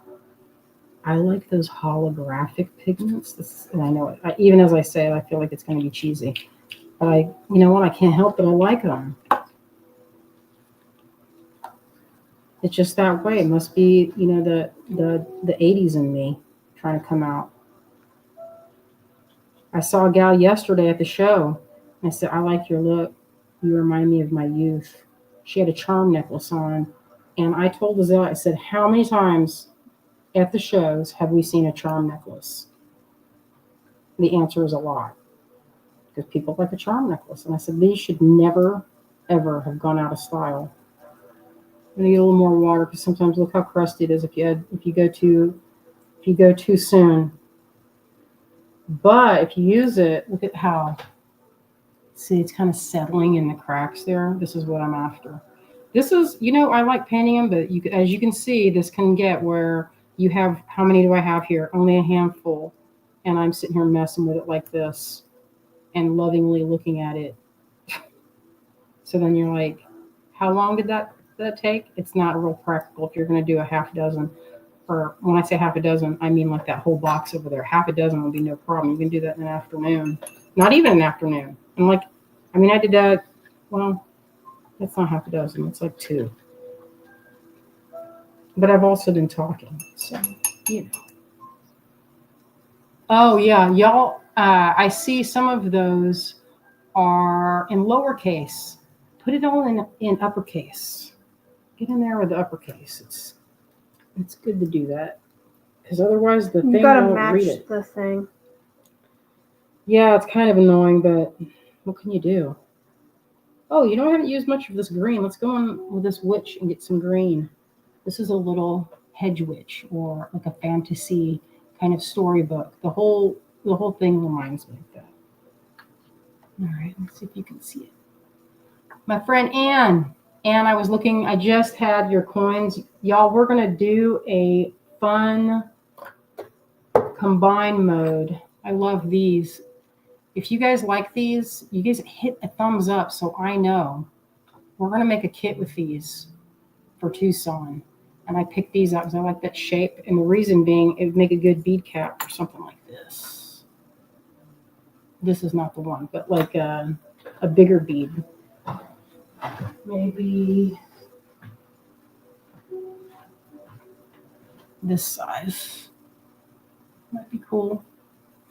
I like those holographic pigments. And I know it. Even as I say it, I feel like it's going to be cheesy. But you know what? I can't help it. I like them. It's just that way. It must be, the 80s in me trying to come out. I saw a gal yesterday at the show. I said, I like your look. You remind me of my youth. She had a charm necklace on. And I told Azalea, I said, how many times at the shows have we seen a charm necklace? The answer is a lot. Because people like a charm necklace. And I said, these should never, ever have gone out of style. I'm gonna get a little more water because sometimes look how crusty it is if you go too soon. But if you use it, look at how, see, it's kind of settling in the cracks there. This is what I'm after. This is, I like painting them, but as you can see, this can get where you have, how many do I have here? Only a handful. And I'm sitting here messing with it like this and lovingly looking at it. So then you're like, how long did that take? It's not real practical if you're going to do a half dozen. Or when I say half a dozen, I mean like that whole box over there. Half a dozen will be no problem. You can do that in an afternoon. Not even an afternoon. And I did that, well, that's not half a dozen. It's like 2. But I've also been talking. So, Oh, yeah. Y'all, I see some of those are in lowercase. Put it all in uppercase. Get in there with the uppercase. It's good to do that. Because otherwise the thing won't read it. You gotta match the thing. Yeah, it's kind of annoying, but what can you do? Oh, I haven't used much of this green. Let's go on with this witch and get some green. This is a little hedge witch or like a fantasy kind of storybook. The whole thing reminds me of that. All right, let's see if you can see it. My friend Ann, I just had your coins. Y'all, we're going to do a fun combine mode. I love these. If you guys like these, you guys hit a thumbs up so I know. We're going to make a kit with these for Tucson. And I picked these out because I like that shape. And the reason being, it would make a good bead cap or something like this. This is not the one, but like a bigger bead. Maybe this size. Might be cool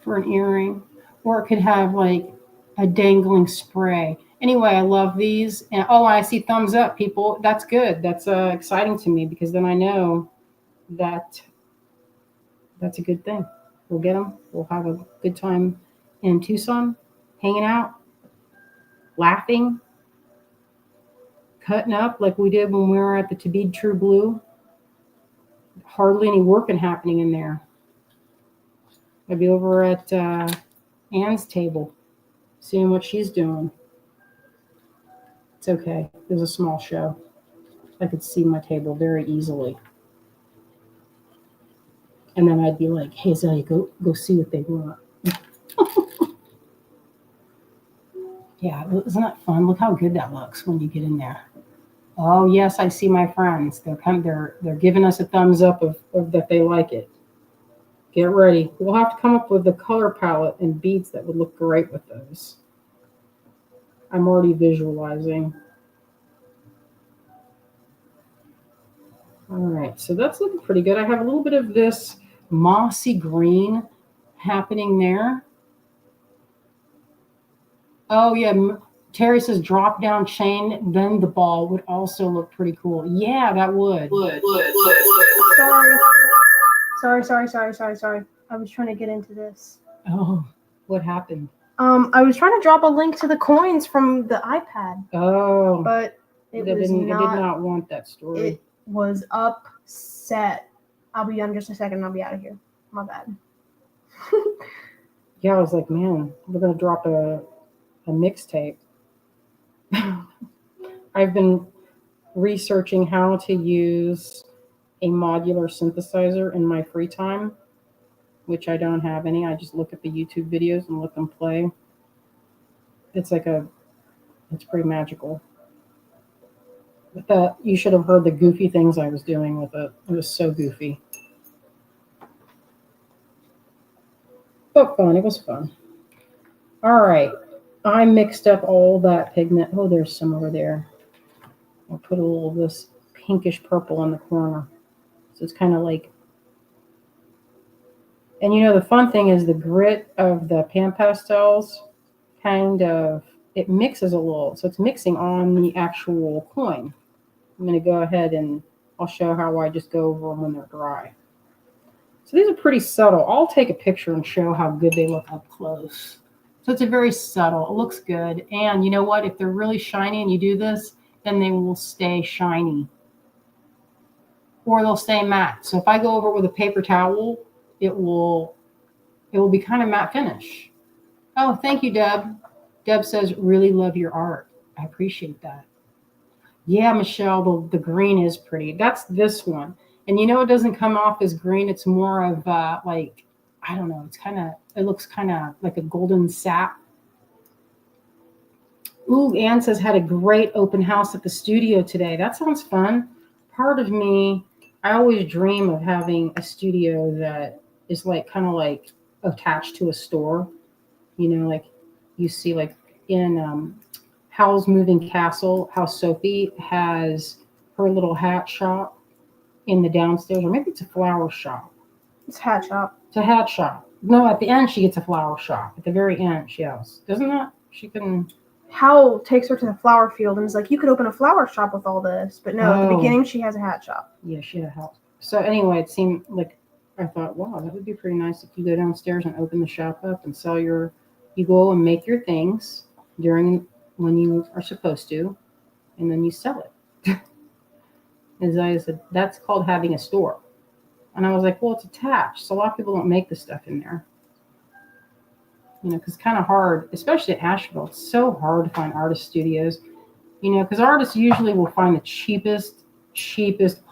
for an earring. Or it could have like a dangling spray. Anyway, I love these. And I see thumbs up, people. That's good. That's exciting to me because then I know that that's a good thing. We'll get them. We'll have a good time in Tucson, hanging out, laughing, cutting up like we did when we were at the To Be True Blue. Hardly any working happening in there. I'd be over at Ann's table, seeing what she's doing. It's okay. It was a small show. I could see my table very easily. And then I'd be like, hey, Azalea, go see what they want. Yeah, isn't that fun? Look how good that looks when you get in there. Oh yes, I see my friends. They're giving us a thumbs up of that they like it. Get ready. We'll have to come up with a color palette and beads that would look great with those. I'm already visualizing. All right, so that's looking pretty good. I have a little bit of this mossy green happening there. Oh yeah, Terry says drop down chain, then the ball would also look pretty cool. Yeah, that would. Sorry. I was trying to get into this. Oh, what happened? I was trying to drop a link to the coins from the iPad. Oh, but I did not want that story. It was upset. I'll be on just a second and I'll be out of here. My bad. Yeah, I was like, man, we're gonna drop a mixtape. I've been researching how to use a modular synthesizer in my free time, which I don't have any. I just look at the YouTube videos and let them play. It's pretty magical. But you should have heard the goofy things I was doing with it. It was so goofy. But fun. It was fun. All right. I mixed up all that pigment. Oh, there's some over there. I'll put a little of this pinkish purple in the corner. So it's kind of like, and you know, the fun thing is the grit of the pan pastels kind of, it mixes a little. So it's mixing on the actual coin. I'm going to go ahead and I'll show how I just go over them when they're dry. So these are pretty subtle. I'll take a picture and show how good they look up close. So it's a very subtle. It looks good. And you know what? If they're really shiny and you do this, then they will stay shiny. Or they'll stay matte. So if I go over it with a paper towel, it will be kind of matte finish. Oh, thank you, Deb. Deb says, really love your art. I appreciate that. Yeah, Michelle, the green is pretty. That's this one. And you know, it doesn't come off as green. It's more of like, I don't know. It looks kind of like a golden sap. Ooh, Ann says, had a great open house at the studio today. That sounds fun. Part of me, I always dream of having a studio that is like kind of like attached to a store. You know, like you see like in Howl's Moving Castle, how Sophie has her little hat shop in the downstairs, or maybe it's a flower shop. It's a hat shop. It's a hat shop. No, at the end she gets a flower shop. At the very end, she has. Doesn't that? She can. Hal takes her to the flower field and is like, you could open a flower shop with all this. But no, at the beginning she has a hat shop. Yeah, she had a house. So anyway, it seemed like, I thought, wow, that would be pretty nice if you go downstairs and open the shop up and sell you go and make your things during when you are supposed to, and then you sell it. As I said, that's called having a store. And I was like, well, it's attached. So a lot of people don't make the stuff in there. You know, because it's kind of hard, especially at Asheville. It's so hard to find artist studios. You know, because artists usually will find the cheapest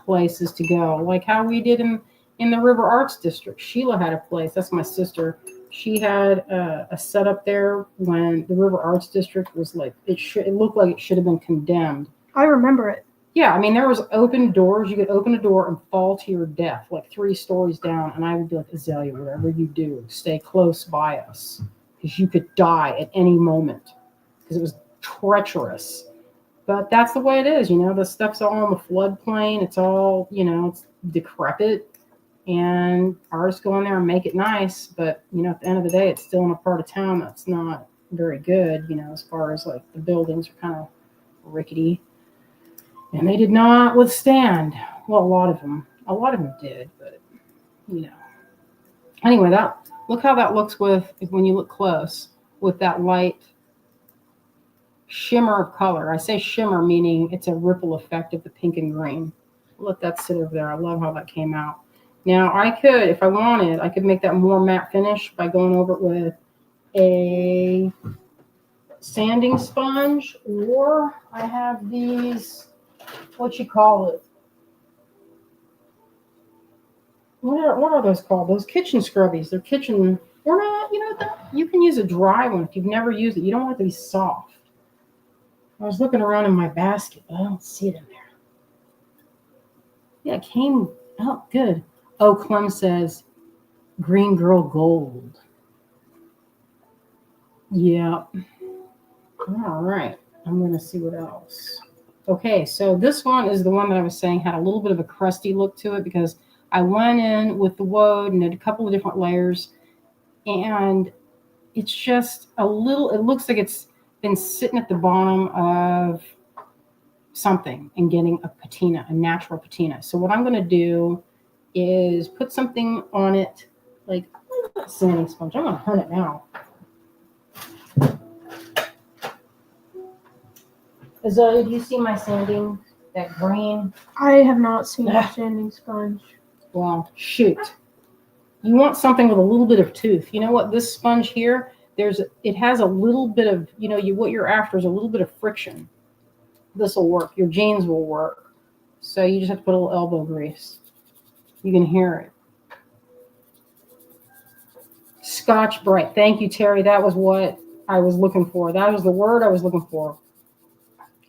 places to go. Like how we did in the River Arts District. Sheila had a place. That's my sister. She had a setup there when the River Arts District was like, it looked like it should have been condemned. I remember it. Yeah, I mean, there was open doors. You could open a door and fall to your death, like 3 stories down. And I would be like, Azalea, whatever you do, stay close by us. Because you could die at any moment. Because it was treacherous. But that's the way it is, you know. The stuff's all on the floodplain. It's all, you know, it's decrepit. And artists go in there and make it nice. But, you know, at the end of the day, it's still in a part of town that's not very good, you know, as far as like the buildings are kind of rickety. And they did not withstand. Well, a lot of them did, but you know. Anyway, look how that looks when you look close with that light shimmer of color. I say shimmer meaning it's a ripple effect of the pink and green. I'll let that sit over there. I love how that came out. Now I could, if I wanted, I could make that more matte finish by going over it with a sanding sponge, or I have these. What you call it? what are those called? Those kitchen scrubbies. They're kitchen, or not, you can use a dry one if you've never used it. You don't want it to be soft. I was looking around in my basket, but I don't see it in there. Yeah, it came out good. Oh, Clem says, Green Girl Gold. Yeah. All right. I'm going to see what else. Okay, so this one is the one that I was saying had a little bit of a crusty look to it because I went in with the woad and did a couple of different layers, and it's just a little, it looks like it's been sitting at the bottom of something and getting a patina, a natural patina. So what I'm going to do is put something on it, like a sanding sponge. I'm going to hunt it now. Azalea, do you see my sanding, that green? I have not seen a sanding sponge. Well, shoot. You want something with a little bit of tooth. You know what? This sponge here, it has a little bit of, what you're after is a little bit of friction. This will work. Your jeans will work. So you just have to put a little elbow grease. You can hear it. Scotch Brite. Thank you, Terry. That was what I was looking for. That was the word I was looking for.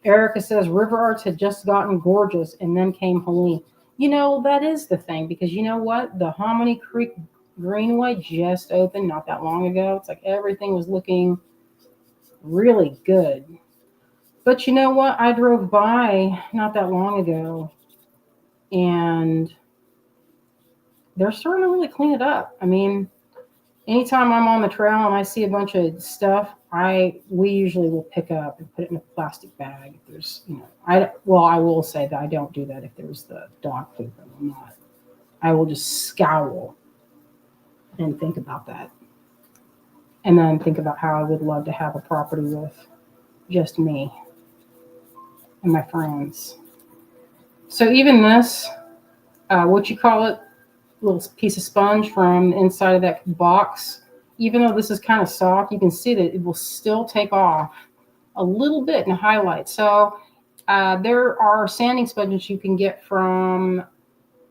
Erica says River Arts had just gotten gorgeous and then came Helene. That is the thing, because you know what? The Hominy Creek Greenway just opened not that long ago. It's like everything was looking really good. But you know what? I drove by not that long ago, and they're starting to really clean it up. I mean, anytime I'm on the trail and I see a bunch of stuff, we usually will pick up and put it in a plastic bag. There's, I will say that I don't do that if there's the dog poop. I will just scowl and think about that. And then think about how I would love to have a property with just me and my friends. So even this, little piece of sponge from the inside of that box, even though this is kind of soft, you can see that it will still take off a little bit and highlight. So there are sanding sponges you can get from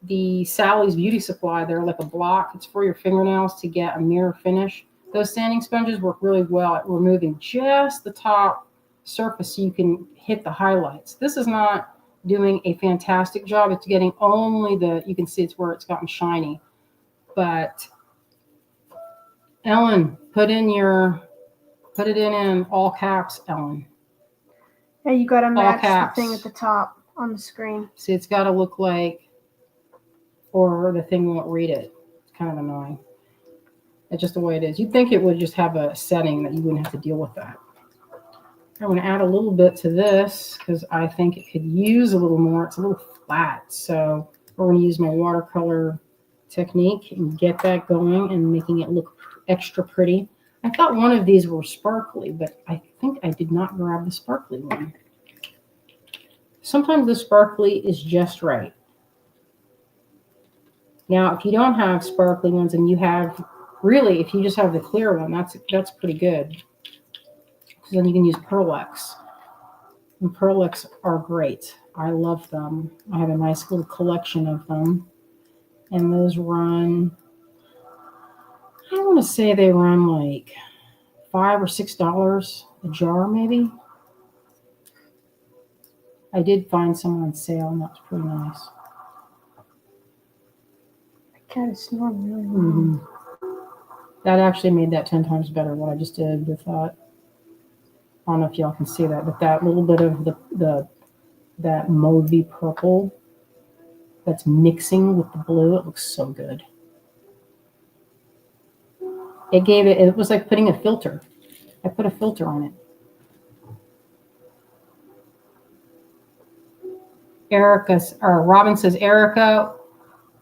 the Sally's Beauty Supply. They're like a block. It's for your fingernails to get a mirror finish. Those sanding sponges work really well at removing just the top surface so you can hit the highlights. This is not doing a fantastic job. It's getting only you can see it's where it's gotten shiny. But Ellen, put it in all caps, Ellen. Yeah, you got to match the thing at the top on the screen. See, it's got to look like, or the thing won't read it. It's kind of annoying. It's just the way it is. You'd think it would just have a setting that you wouldn't have to deal with that. I'm going to add a little bit to this because I think it could use a little more. It's a little flat. So we're going to use my watercolor technique and get that going and making it look extra pretty. I thought one of these were sparkly, but I think I did not grab the sparkly one. Sometimes the sparkly is just right. Now, if you don't have sparkly ones and if you just have the clear one, that's pretty good. So then you can use Pearl-Ex. And Pearl-Ex are great. I love them. I have a nice little collection of them. And those run, I want to say they run like $5 or $6 a jar, maybe. I did find some on sale, and that's pretty nice. I kind of snore really loud. That actually made that 10 times better, what I just did with that. I don't know if y'all can see that, but that little bit of that mauvey purple that's mixing with the blue, it looks so good. It was like putting a filter. I put a filter on it. Robin says, Erica,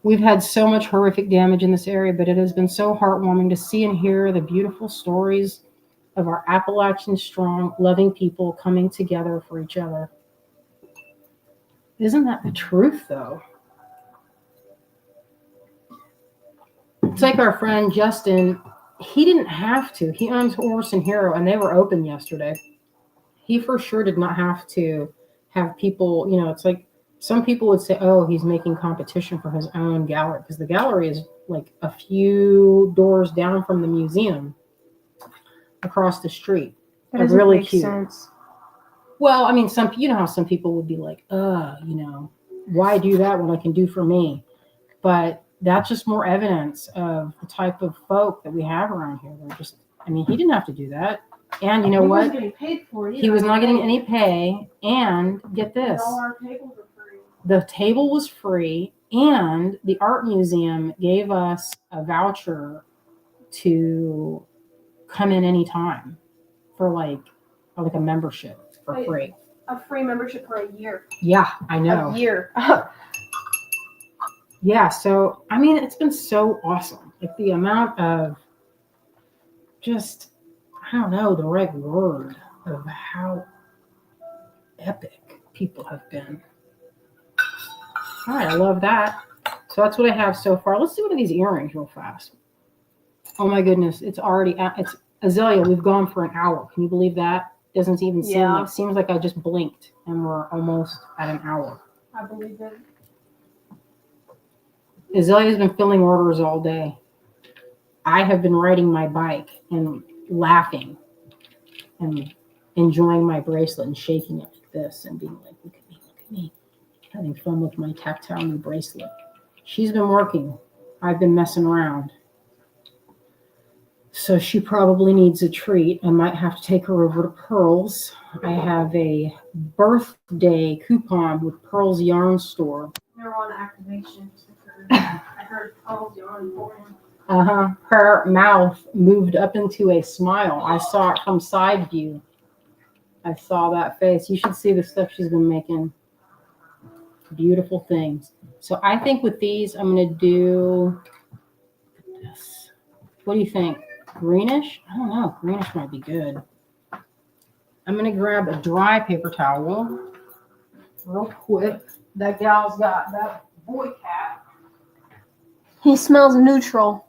we've had so much horrific damage in this area, but it has been so heartwarming to see and hear the beautiful stories of our Appalachian strong, loving people coming together for each other. Isn't that the truth, though? It's like our friend Justin. He didn't have to. He owns Horse and Hero, and they were open yesterday. He for sure did not have to have people, it's like Some people would say, oh, he's making competition for his own gallery, because the gallery is like a few doors down from the museum across the street. That doesn't really make cute. sense. Well, I mean, you know how some people would be like, why do that when I can do for me? But that's just more evidence of the type of folk that we have around here. They're just, I mean, he didn't have to do that. And you know He what? wasn't getting paid for it either. He was not getting any pay. And get And this. all our tables are free. The table was free, and the art museum gave us a voucher to come in anytime for like a membership for free. A free membership for a year. Yeah, I know. A year. Yeah, so I mean, it's been so awesome. Like the amount of just, I don't know the right word of how epic people have been. All right, I love that. So that's what I have so far. Let's do one of these earrings real fast. Oh my goodness, it's Azalea. We've gone for an hour. Can you believe that? Doesn't even seems like I just blinked and we're almost at an hour. I believe it. Azalea's been filling orders all day. I have been riding my bike and laughing and enjoying my bracelet and shaking it like this and being like, look at me, having fun with my tactile new bracelet. She's been working. I've been messing around. So she probably needs a treat. I might have to take her over to Pearl's. I have a birthday coupon with Pearl's Yarn Store. They're on activation. I heard Pearl's Yarn Store. Her mouth moved up into a smile. I saw it from side view. I saw that face. You should see the stuff she's been making. Beautiful things. So I think with these, I'm going to do this. What do you think? Greenish? I don't know. Greenish might be good. I'm going to grab a dry paper towel real quick. That gal's got that boy cat. He smells neutral.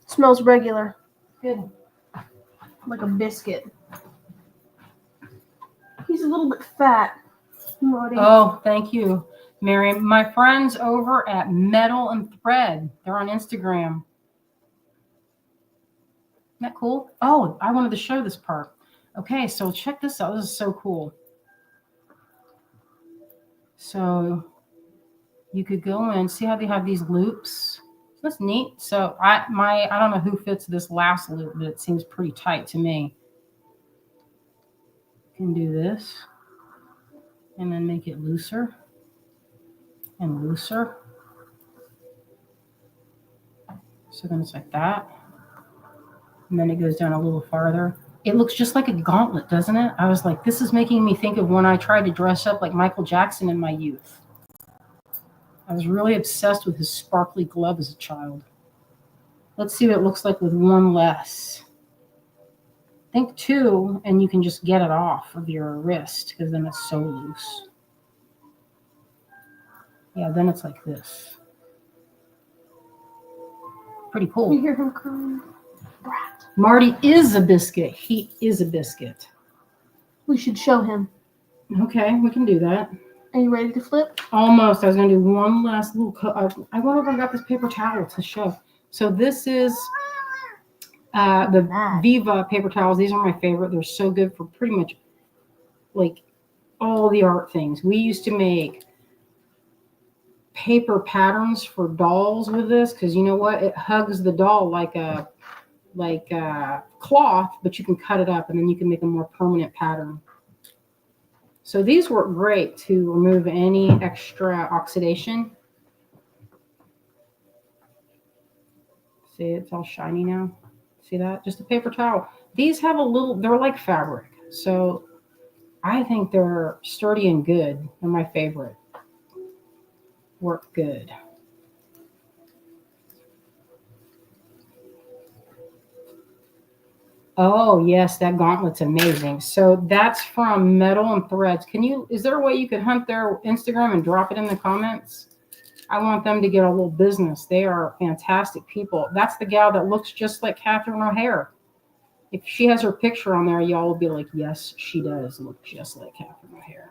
Smells regular. Good. Like a biscuit. He's a little bit fat. Marty. Oh, thank you, Mary. My friends over at Metal and Thread. They're on Instagram. Isn't that cool? Oh, I wanted to show this part. Okay, so check this out. This is so cool. So you could go in, see how they have these loops. That's neat. So I don't know who fits this last loop, but it seems pretty tight to me. Can do this and then make it looser and looser. So then it's like that. And then it goes down a little farther. It looks just like a gauntlet, doesn't it? I was like, this is making me think of when I tried to dress up like Michael Jackson in my youth. I was really obsessed with his sparkly glove as a child. Let's see what it looks like with one less. Think two, and you can just get it off of your wrist because then it's so loose. Yeah, then it's like this. Pretty cool. You hear him crying? Brat. Marty is a biscuit. He is a biscuit. We should show him. Okay, we can do that. Are you ready to flip? Almost. I was going to do one last little cut. I wonder if I got this paper towel to show. So this is the Viva paper towels. These are my favorite. They're so good for pretty much like all the art things. We used to make paper patterns for dolls with this because you know what? It hugs the doll like a cloth, but you can cut it up and then you can make a more permanent pattern. So these work great to remove any extra oxidation. See, it's all shiny now. See that? Just a paper towel. These have they're like fabric. So I think they're sturdy and good. They're my favorite. Work good. Oh, yes, that gauntlet's amazing. So that's from Metal and Threads. Is there a way you could hunt their Instagram and drop it in the comments? I want them to get a little business. They are fantastic people. That's the gal that looks just like Catherine O'Hare. If she has her picture on there, y'all will be like, yes, she does look just like Catherine O'Hara.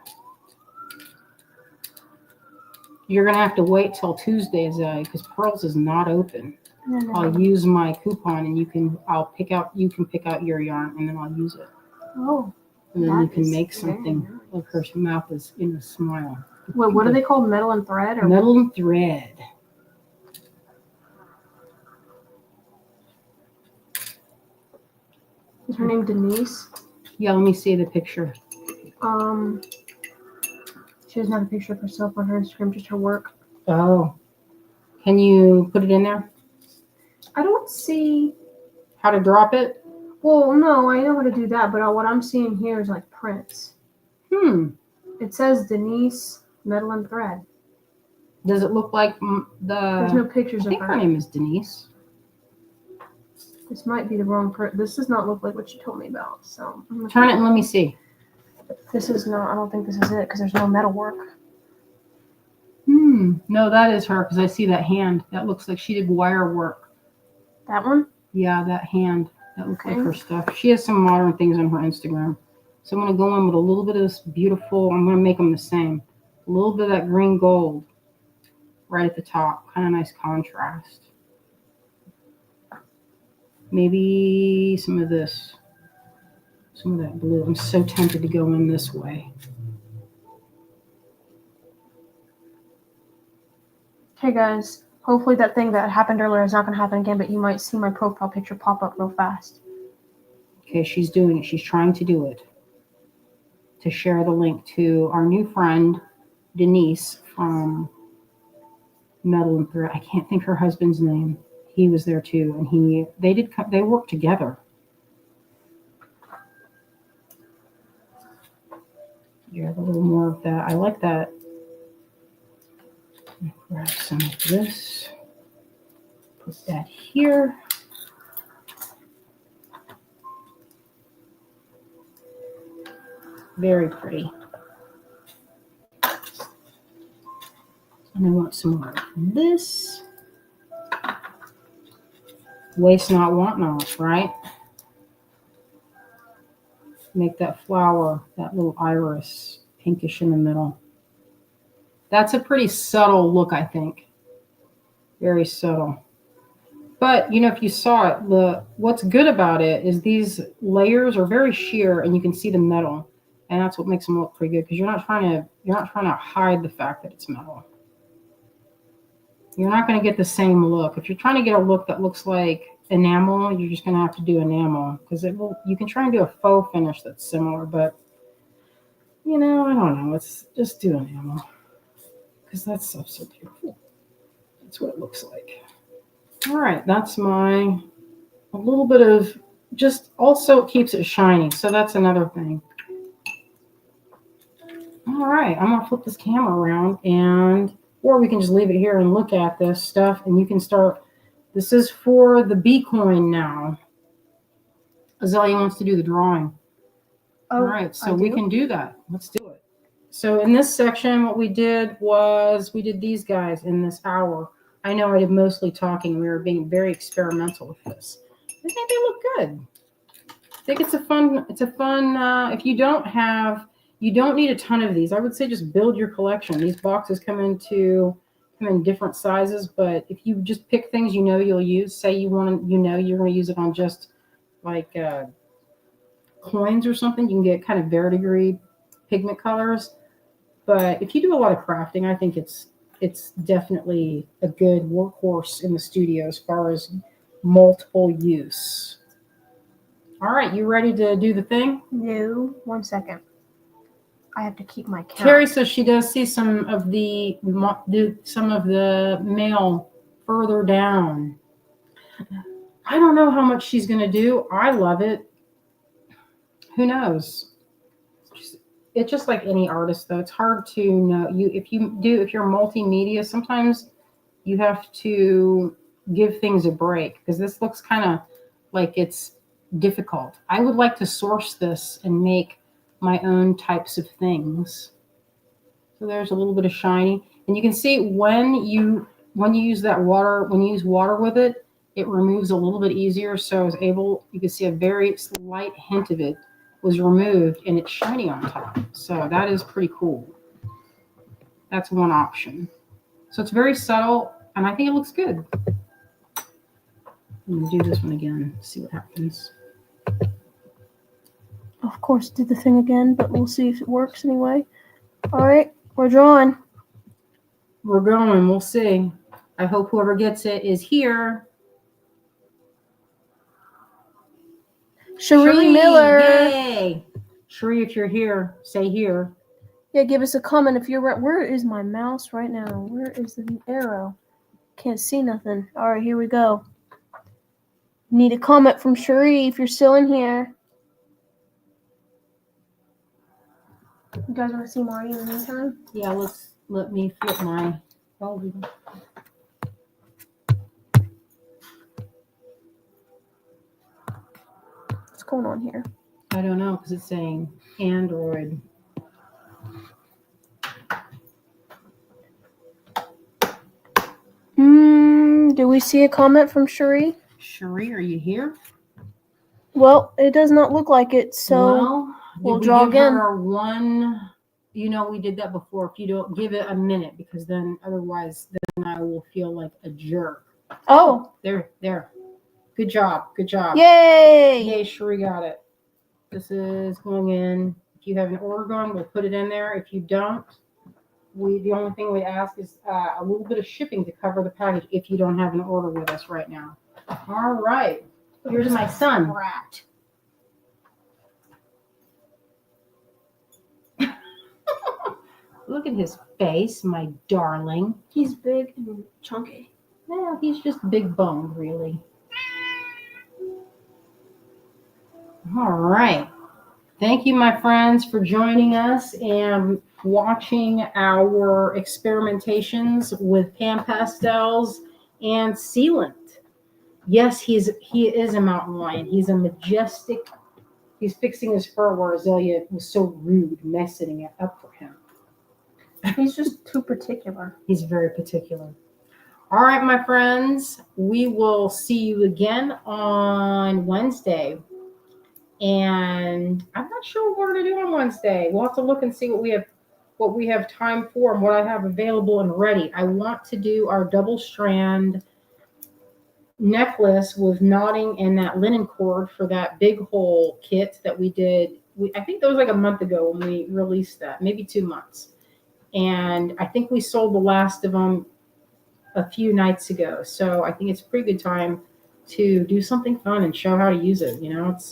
You're going to have to wait till Tuesday, Azalea, because Pearls is not open. No. I'll use my coupon and you can pick out your yarn and then I'll use it. Oh. And then you can make something. Nice. Like her mouth is in a smile. Wait, what are they called? Metal and thread? Or metal and thread. Is her name Denise? Yeah, let me see the picture. She doesn't have a picture of herself on her Instagram, just her work. Oh. Can you put it in there? I don't see how to drop it. Well, no, I know how to do that, but what I'm seeing here is like prints. It says Denise Metal and Thread. Does it look like There's no pictures of her. I think her name is Denise. This might be the wrong print. This does not look like what you told me about. So turn it and let me see. This is not. I don't think this is it because there's no metal work. No, that is her because I see that hand. That looks like she did wire work. That one? Yeah, that hand. That looks like her stuff. She has some modern things on her Instagram. So I'm going to go in with a little bit of this beautiful, I'm going to make them the same. A little bit of that green gold right at the top. Kind of nice contrast. Maybe some of this. Some of that blue. I'm so tempted to go in this way. Okay, guys. Hopefully that thing that happened earlier is not going to happen again, but you might see my profile picture pop up real fast. Okay, she's doing it. She's trying to do it. To share the link to our new friend, Denise, from Metal and Thread. I can't think her husband's name. He was there too, and they worked together. You have a little more of that. I like that. Grab some of this. Put that here. Very pretty. And I want some more of this. Waste not, want not, right? Make that flower, that little iris, pinkish in the middle. That's a pretty subtle look, I think. Very subtle. But, you know, if you saw it, what's good about it is these layers are very sheer and you can see the metal. And that's what makes them look pretty good because you're not trying to hide the fact that it's metal. You're not going to get the same look. If you're trying to get a look that looks like enamel, you're just going to have to do enamel because you can try and do a faux finish that's similar, but you know, I don't know. Let's just do enamel because that stuff's so beautiful. That's what it looks like. All right, that's a little bit of just also it keeps it shiny. So that's another thing. All right, I'm gonna flip this camera around or we can just leave it here and look at this stuff and you can start. This is for the B coin now. Azalea wants to do the drawing. Oh, all right, so we can do that. Let's do it. So in this section, what we did was we did these guys in this hour. I know I did mostly talking. We were being very experimental with this. I think they look good. I think it's a fun, if you don't need a ton of these. I would say just build your collection. These boxes come in different sizes, but if you just pick things you know you'll use, say you're going to use it on just like coins or something, you can get kind of verdigris pigment colors. But if you do a lot of crafting, I think it's definitely a good workhorse in the studio as far as multiple use. All right, you ready to do the thing? No, 1 second. I have to keep my count. Terry says she does see some of the mail further down. I don't know how much she's going to do. I love it. Who knows? It's just like any artist, though. It's hard to know. If you're multimedia, sometimes you have to give things a break because this looks kind of like it's difficult. I would like to source this and make my own types of things. So there's a little bit of shiny, and you can see when you use that water, when you use water with it, it removes a little bit easier. So I was able, you can see a very slight hint of it was removed and it's shiny on top. So that is pretty cool. That's one option. So it's very subtle and I think it looks good. I'm going to do this one again, see what happens. Of course, did the thing again, but we'll see if it works anyway. All right, we're drawing. We're going. We'll see. I hope whoever gets it is here. Cherie Miller. Yay! Cherie, if you're here, say here. Yeah, give us a comment if you're right. Where is my mouse right now? Where is the arrow? Can't see nothing. All right, here we go. Need a comment from Cherie if you're still in here. You guys want to see Marty in the meantime? Yeah, let me flip my volume. What's going on here? I don't know because it's saying Android. Do we see a comment from Cherie? Cherie, are you here? Well, it does not look like it, so Well, we'll draw again. Her one, we did that before. If you don't give it a minute, because then otherwise, then I will feel like a jerk. Oh, there. Good job. Yay! Yay, Cherie got it. This is going in. If you have an order going, we'll put it in there. If you don't, the only thing we ask is a little bit of shipping to cover the package if you don't have an order with us right now. All right. Here's my son. Rat. Look at his face, my darling. He's big and chunky. Yeah, he's just big boned, really. All right. Thank you, my friends, for joining us and watching our experimentations with pan pastels and sealant. Yes, he is a mountain lion. He's a majestic. He's fixing his fur where Azalea was so rude, messing it up for him. He's just too particular. He's very particular. All right, my friends, we will see you again on Wednesday. And I'm not sure what we're going to do on Wednesday. We'll have to look and see what we have time for and what I have available and ready. I want to do our double strand necklace with knotting and that linen cord for that big hole kit that we did. I think that was like a month ago when we released that, maybe 2 months. And I think we sold the last of them a few nights ago. So I think it's a pretty good time to do something fun and show how to use it.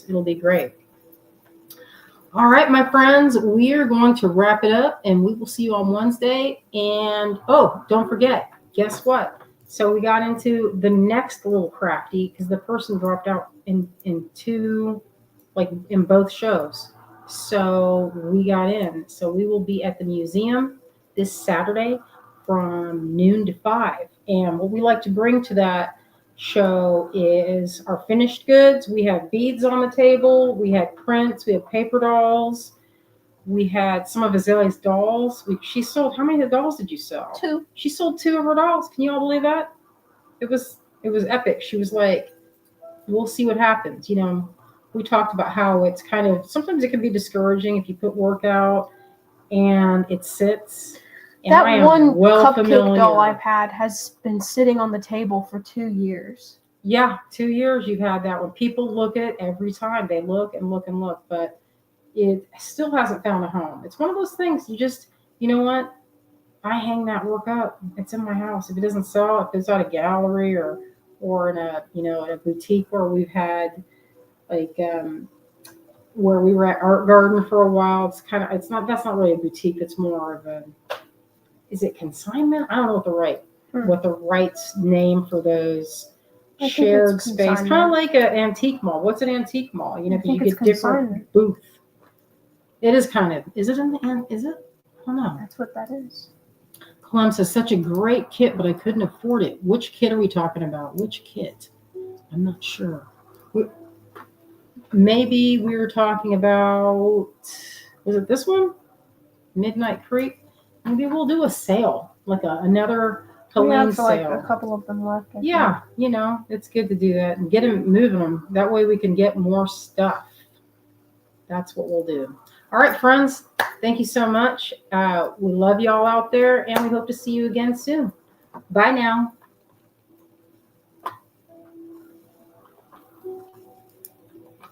It'll be great. All right, my friends, we are going to wrap it up and we will see you on Wednesday. And don't forget, guess what? So we got into the next little crafty because the person dropped out in two, like in both shows. So we got in. So we will be at the museum this Saturday from noon to 5. And what we like to bring to that show is our finished goods. We have beads on the table. We had prints. We had paper dolls. We had some of Azalea's dolls. She sold, how many dolls did you sell? 2. She sold 2 of her dolls. Can you all believe that? It was epic. She was like, we'll see what happens. We talked about how it's kind of, sometimes it can be discouraging if you put work out and it sits. And that one cupcake doll I've had has been sitting on the table for 2 years. Yeah, 2 years you've had that one. People look at it every time. They look and look and look, but it still hasn't found a home. It's one of those things you know what? I hang that work up. It's in my house. If it doesn't sell, if it's at a gallery or in a, in a boutique where we've had like, where we were at Art Garden for a while, that's not really a boutique. It's more of a, is it consignment? I don't know what the right name for those shared space. Kind of like an antique mall. What's an antique mall? Because you get different booth. It is kind of. Is it is it? I don't know. That's what that is. Clem says such a great kit, but I couldn't afford it. Which kit are we talking about? Which kit? I'm not sure. Maybe we were talking about. Was it this one? Midnight Creek. Maybe we'll do a sale, like another We have Pauline's like sale. a couple of them left. I Yeah, you know, it's good to do that and get them moving them. That way we can get more stuff. That's what we'll do. All right, friends. Thank you so much. We love y'all out there, and we hope to see you again soon. Bye now.